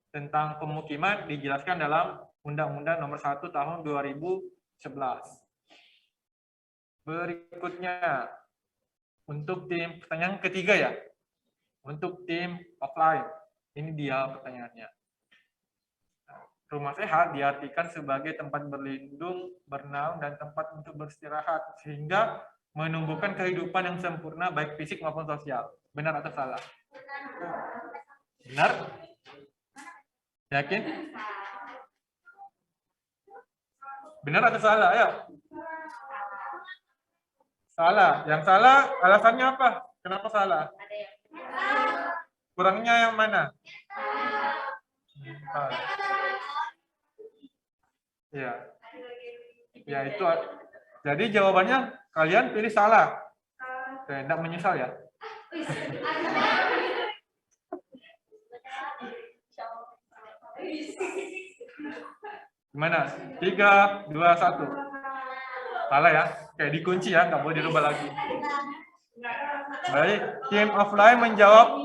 tentang pemukiman dijelaskan dalam Undang-Undang Nomor 1 Tahun 2011. Berikutnya, untuk tim pertanyaan ketiga ya. Untuk tim offline, ini dia pertanyaannya. Rumah sehat diartikan sebagai tempat berlindung, bernaung, dan tempat untuk beristirahat, sehingga menumbuhkan kehidupan yang sempurna baik fisik maupun sosial. Benar atau salah? Benar? Yakin? Benar atau salah? Ayo. Salah. Yang salah, alasannya apa? Kenapa salah? Kurangnya yang mana? Ya. Ya itu. Jadi jawabannya kalian pilih salah. Tidak menyesal ya. Gimana? 3, 2, 1. Salah ya? Kayak dikunci ya, nggak boleh dirubah lagi. Baik, tim offline menjawab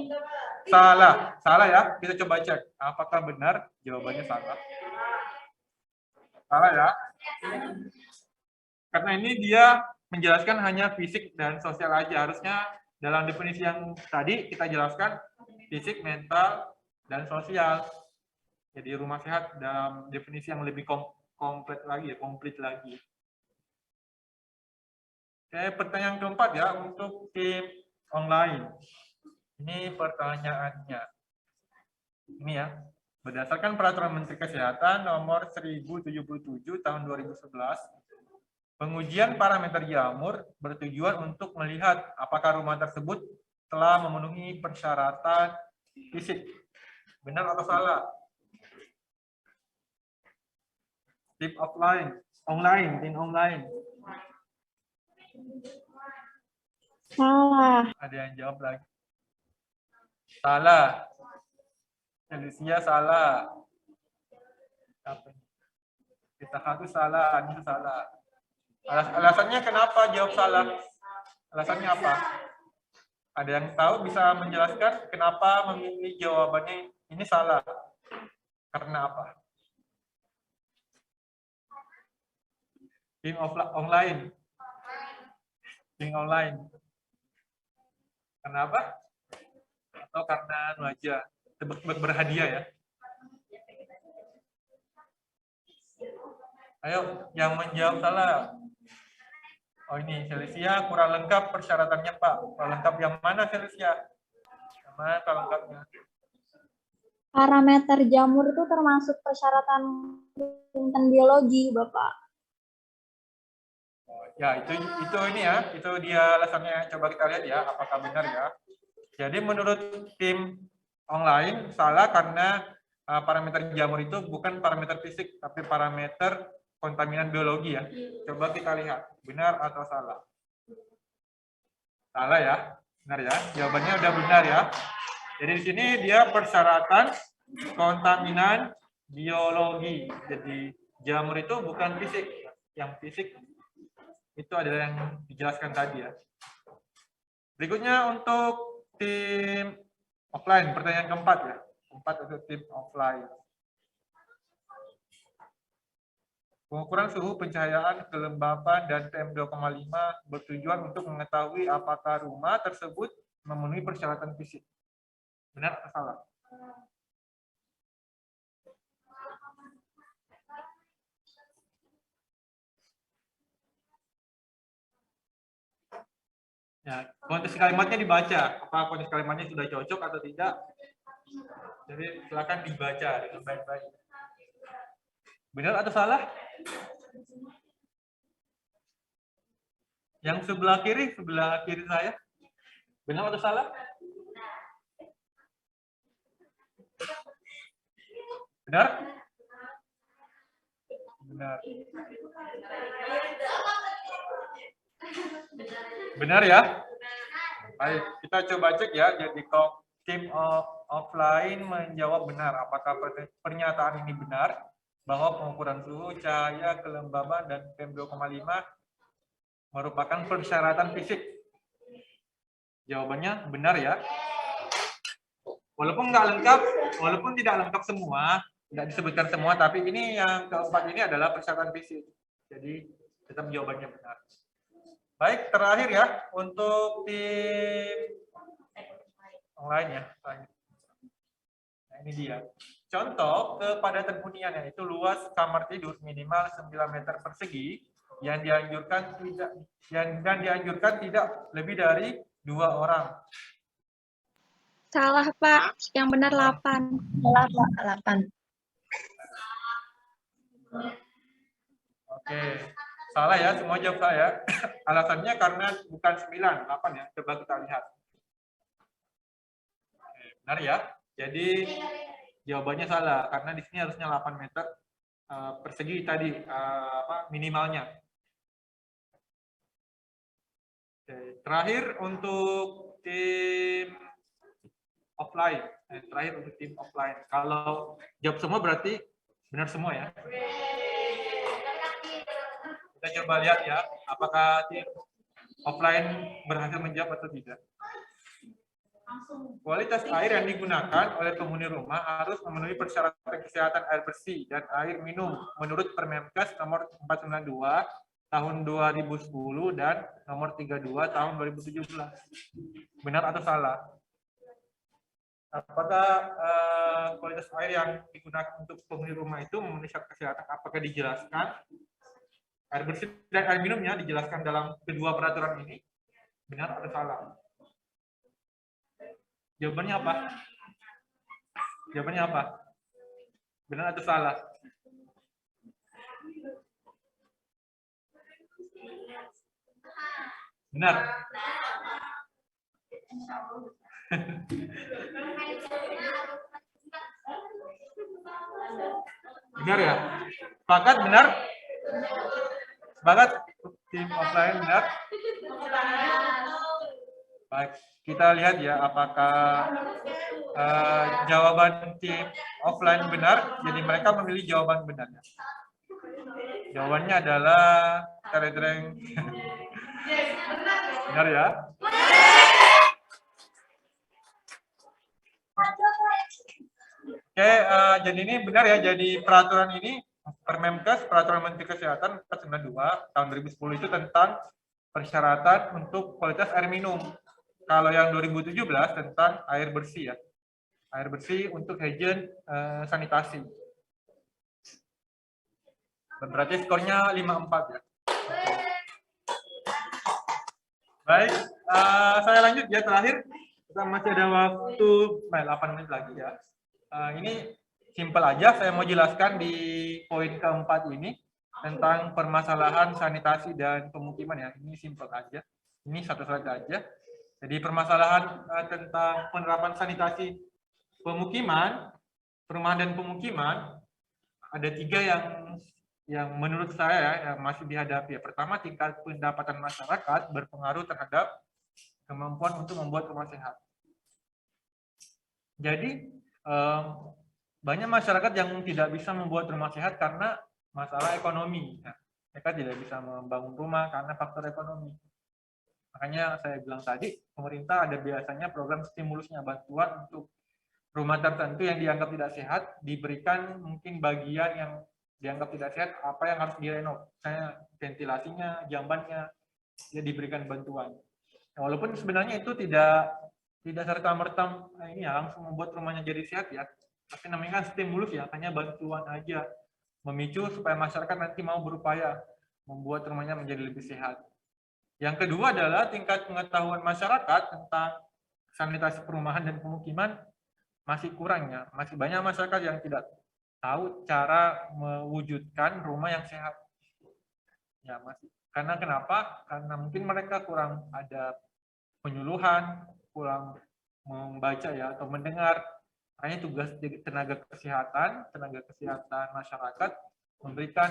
salah. Salah ya? Kita coba cek. Apakah benar? Jawabannya salah. Salah ya? Karena ini dia menjelaskan hanya fisik dan sosial aja. Harusnya dalam definisi yang tadi kita jelaskan fisik, mental, dan sosial. Jadi rumah sehat dalam definisi yang lebih komplit lagi. Oke, pertanyaan keempat ya untuk tim online. Ini pertanyaannya. Ini ya. Berdasarkan Peraturan Menteri Kesehatan Nomor 1077 Tahun 2011, pengujian parameter jamur bertujuan untuk melihat apakah rumah tersebut telah memenuhi persyaratan fisik. Benar atau salah? Tim online. Salah. Ada yang jawab lagi? Salah. Alicia salah. Kita harus salah, ini salah. Alasannya kenapa jawab salah? Alasannya apa? Ada yang tahu bisa menjelaskan kenapa memilih jawabannya ini salah? Karena apa? Tim online. Tim online. Kenapa? Atau karena aja tebak-tebak berhadiah ya? Ayo, yang menjawab salah. Oh ini Celestia kurang lengkap persyaratannya Pak. Kurang lengkap yang mana Celestia? Yang mana kurang lengkapnya? Parameter jamur itu termasuk persyaratan inten biologi, Bapak. Ya itu ini ya, itu dia alasannya. Coba kita lihat ya, apakah benar ya. Jadi menurut tim online salah karena parameter jamur itu bukan parameter fisik, tapi parameter kontaminan biologi ya. Coba kita lihat, benar atau salah? Salah ya, benar ya. Jawabannya udah benar ya. Jadi di sini dia persyaratan kontaminan biologi. Jadi jamur itu bukan fisik, yang fisik itu adalah yang dijelaskan tadi ya. Berikutnya untuk tim offline, pertanyaan keempat ya. Keempat untuk tim offline. Pengukuran suhu, pencahayaan, kelembapan, dan PM2,5 bertujuan untuk mengetahui apakah rumah tersebut memenuhi persyaratan fisik. Benar atau salah? Ya, konteks kalimatnya dibaca. Apa konteks kalimatnya sudah cocok atau tidak? Jadi silakan dibaca dengan baik-baik. Benar atau salah? Yang sebelah kiri saya. Benar atau salah? Benar? Benar. Benar ya? Baik, kita coba cek ya. Jadi tim offline menjawab benar. Apakah pernyataan ini benar bahwa pengukuran suhu, cahaya, kelembaban, dan PM2,5 merupakan persyaratan fisik? Jawabannya benar ya. Walaupun nggak lengkap, walaupun tidak lengkap semua, tidak disebutkan semua, tapi ini yang keempat ini adalah persyaratan fisik. Jadi tetap jawabannya benar. Baik, terakhir ya untuk tim online ya. Nah, ini dia. Contoh kepadatan hunian yaitu luas kamar tidur minimal 9 meter persegi yang dianjurkan tidak lebih dari 2 orang. Salah, Pak. Yang benar 8. Salah, Pak. 8. Oke. Salah ya, semua jawab saya. Alasannya karena bukan 9, 8 ya. Coba kita lihat. Oke, benar ya. Jadi jawabannya salah karena di sini harusnya 8 meter persegi tadi minimalnya. Oke, terakhir untuk tim offline. Terakhir untuk tim offline. Kalau jawab semua berarti benar semua ya. Kita coba lihat ya, apakah tim offline berhasil menjawab atau tidak. Kualitas air yang digunakan oleh penghuni rumah harus memenuhi persyaratan kesehatan air bersih dan air minum menurut Permenkes nomor 492 tahun 2010 dan nomor 32 tahun 2017. Benar atau salah? Apakah kualitas air yang digunakan untuk penghuni rumah itu memenuhi syarat kesehatan? Apakah dijelaskan? Air bersih dan air minumnya dijelaskan dalam kedua peraturan ini. Benar atau salah? Jawabannya apa? Jawabannya apa? Benar atau salah? Benar. Benar ya? Sepakat benar? Sepakat tim offline benar? Baik, kita lihat ya apakah jawaban tim offline benar. Jadi mereka memilih jawaban benar. Jawabannya adalah tereng. Benar ya? Oke, jadi ini benar ya. Jadi peraturan ini Permenkes, Peraturan Menteri Kesehatan 492 tahun 2010 itu tentang persyaratan untuk kualitas air minum. Kalau yang 2017 tentang air bersih ya. Air bersih untuk hygiene sanitasi. Berarti skornya 54 ya. Baik, saya lanjut ya terakhir. Kita masih ada waktu 8 menit lagi ya. Ini simpel aja, saya mau jelaskan di poin keempat ini tentang permasalahan sanitasi dan pemukiman ya. Ini simpel aja. Ini satu slide aja. Jadi permasalahan tentang penerapan sanitasi pemukiman, perumahan dan pemukiman ada 3 yang menurut saya yang masih dihadapi. Pertama, tingkat pendapatan masyarakat berpengaruh terhadap kemampuan untuk membuat rumah sehat. Jadi banyak masyarakat yang tidak bisa membuat rumah sehat karena masalah ekonomi. Nah, mereka tidak bisa membangun rumah karena faktor ekonomi. Makanya saya bilang tadi, pemerintah ada biasanya program stimulusnya, bantuan untuk rumah tertentu yang dianggap tidak sehat, diberikan mungkin bagian yang dianggap tidak sehat, apa yang harus direnov. Misalnya ventilasinya, jambannya, ya diberikan bantuan. Nah, walaupun sebenarnya itu tidak serta-merta ini ya, langsung membuat rumahnya jadi sehat ya. Tapi namanya kan stimulus ya, hanya bantuan aja. Memicu supaya masyarakat nanti mau berupaya membuat rumahnya menjadi lebih sehat. Yang kedua adalah tingkat pengetahuan masyarakat tentang sanitasi perumahan dan pemukiman masih kurang ya. Masih banyak masyarakat yang tidak tahu cara mewujudkan rumah yang sehat. Ya, masih. Karena kenapa? Karena mungkin mereka kurang ada penyuluhan, kurang membaca ya atau mendengar. Makanya tugas tenaga kesehatan masyarakat memberikan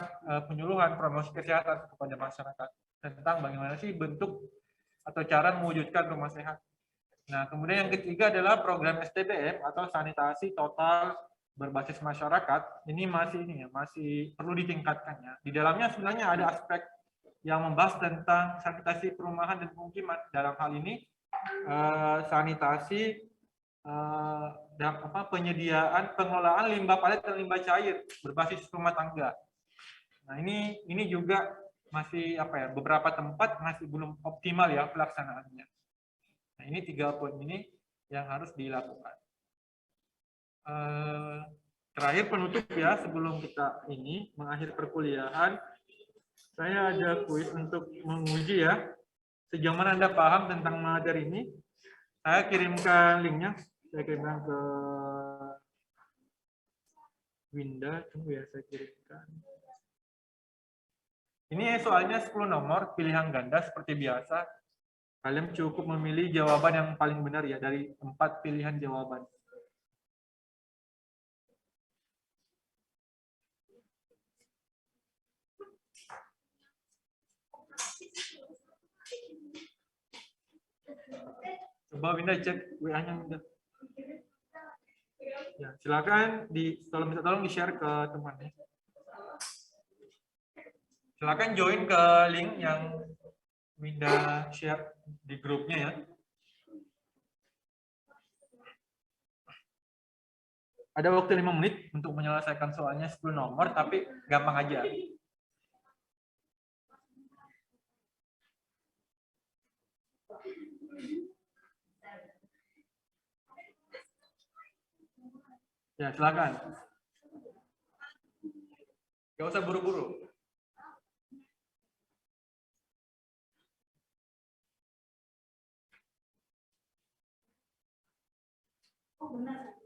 penyuluhan promosi kesehatan kepada masyarakat tentang bagaimana sih bentuk atau cara mewujudkan rumah sehat. Nah, kemudian yang ketiga adalah program STBM atau sanitasi total berbasis masyarakat. Ini masih perlu ditingkatkan ya. Di dalamnya sebenarnya ada aspek yang membahas tentang sanitasi perumahan dan pemukiman. Dalam hal ini sanitasi penyediaan pengelolaan limbah padat dan limbah cair berbasis rumah tangga. Nah, ini juga masih beberapa tempat masih belum optimal ya pelaksanaannya. Nah, ini 3 poin ini yang harus dilakukan. Terakhir penutup ya, sebelum kita mengakhiri perkuliahan, saya ada kuis untuk menguji ya sejauh mana Anda paham tentang materi ini. Saya kirimkan linknya, saya kirimkan ke Winda, tunggu ya, saya kirimkan. Ini soalnya 10 nomor, pilihan ganda seperti biasa. Kalian cukup memilih jawaban yang paling benar ya dari 4 pilihan jawaban. Coba Winda cek WA-nya Winda. Ya, silakan tolong di-share ke temannya. Silakan join ke link yang Winda share di grupnya ya. Ada waktu 5 menit untuk menyelesaikan soalnya 10 nomor, tapi gampang aja. Ya, silakan. Gak usah buru-buru. Oh, benar.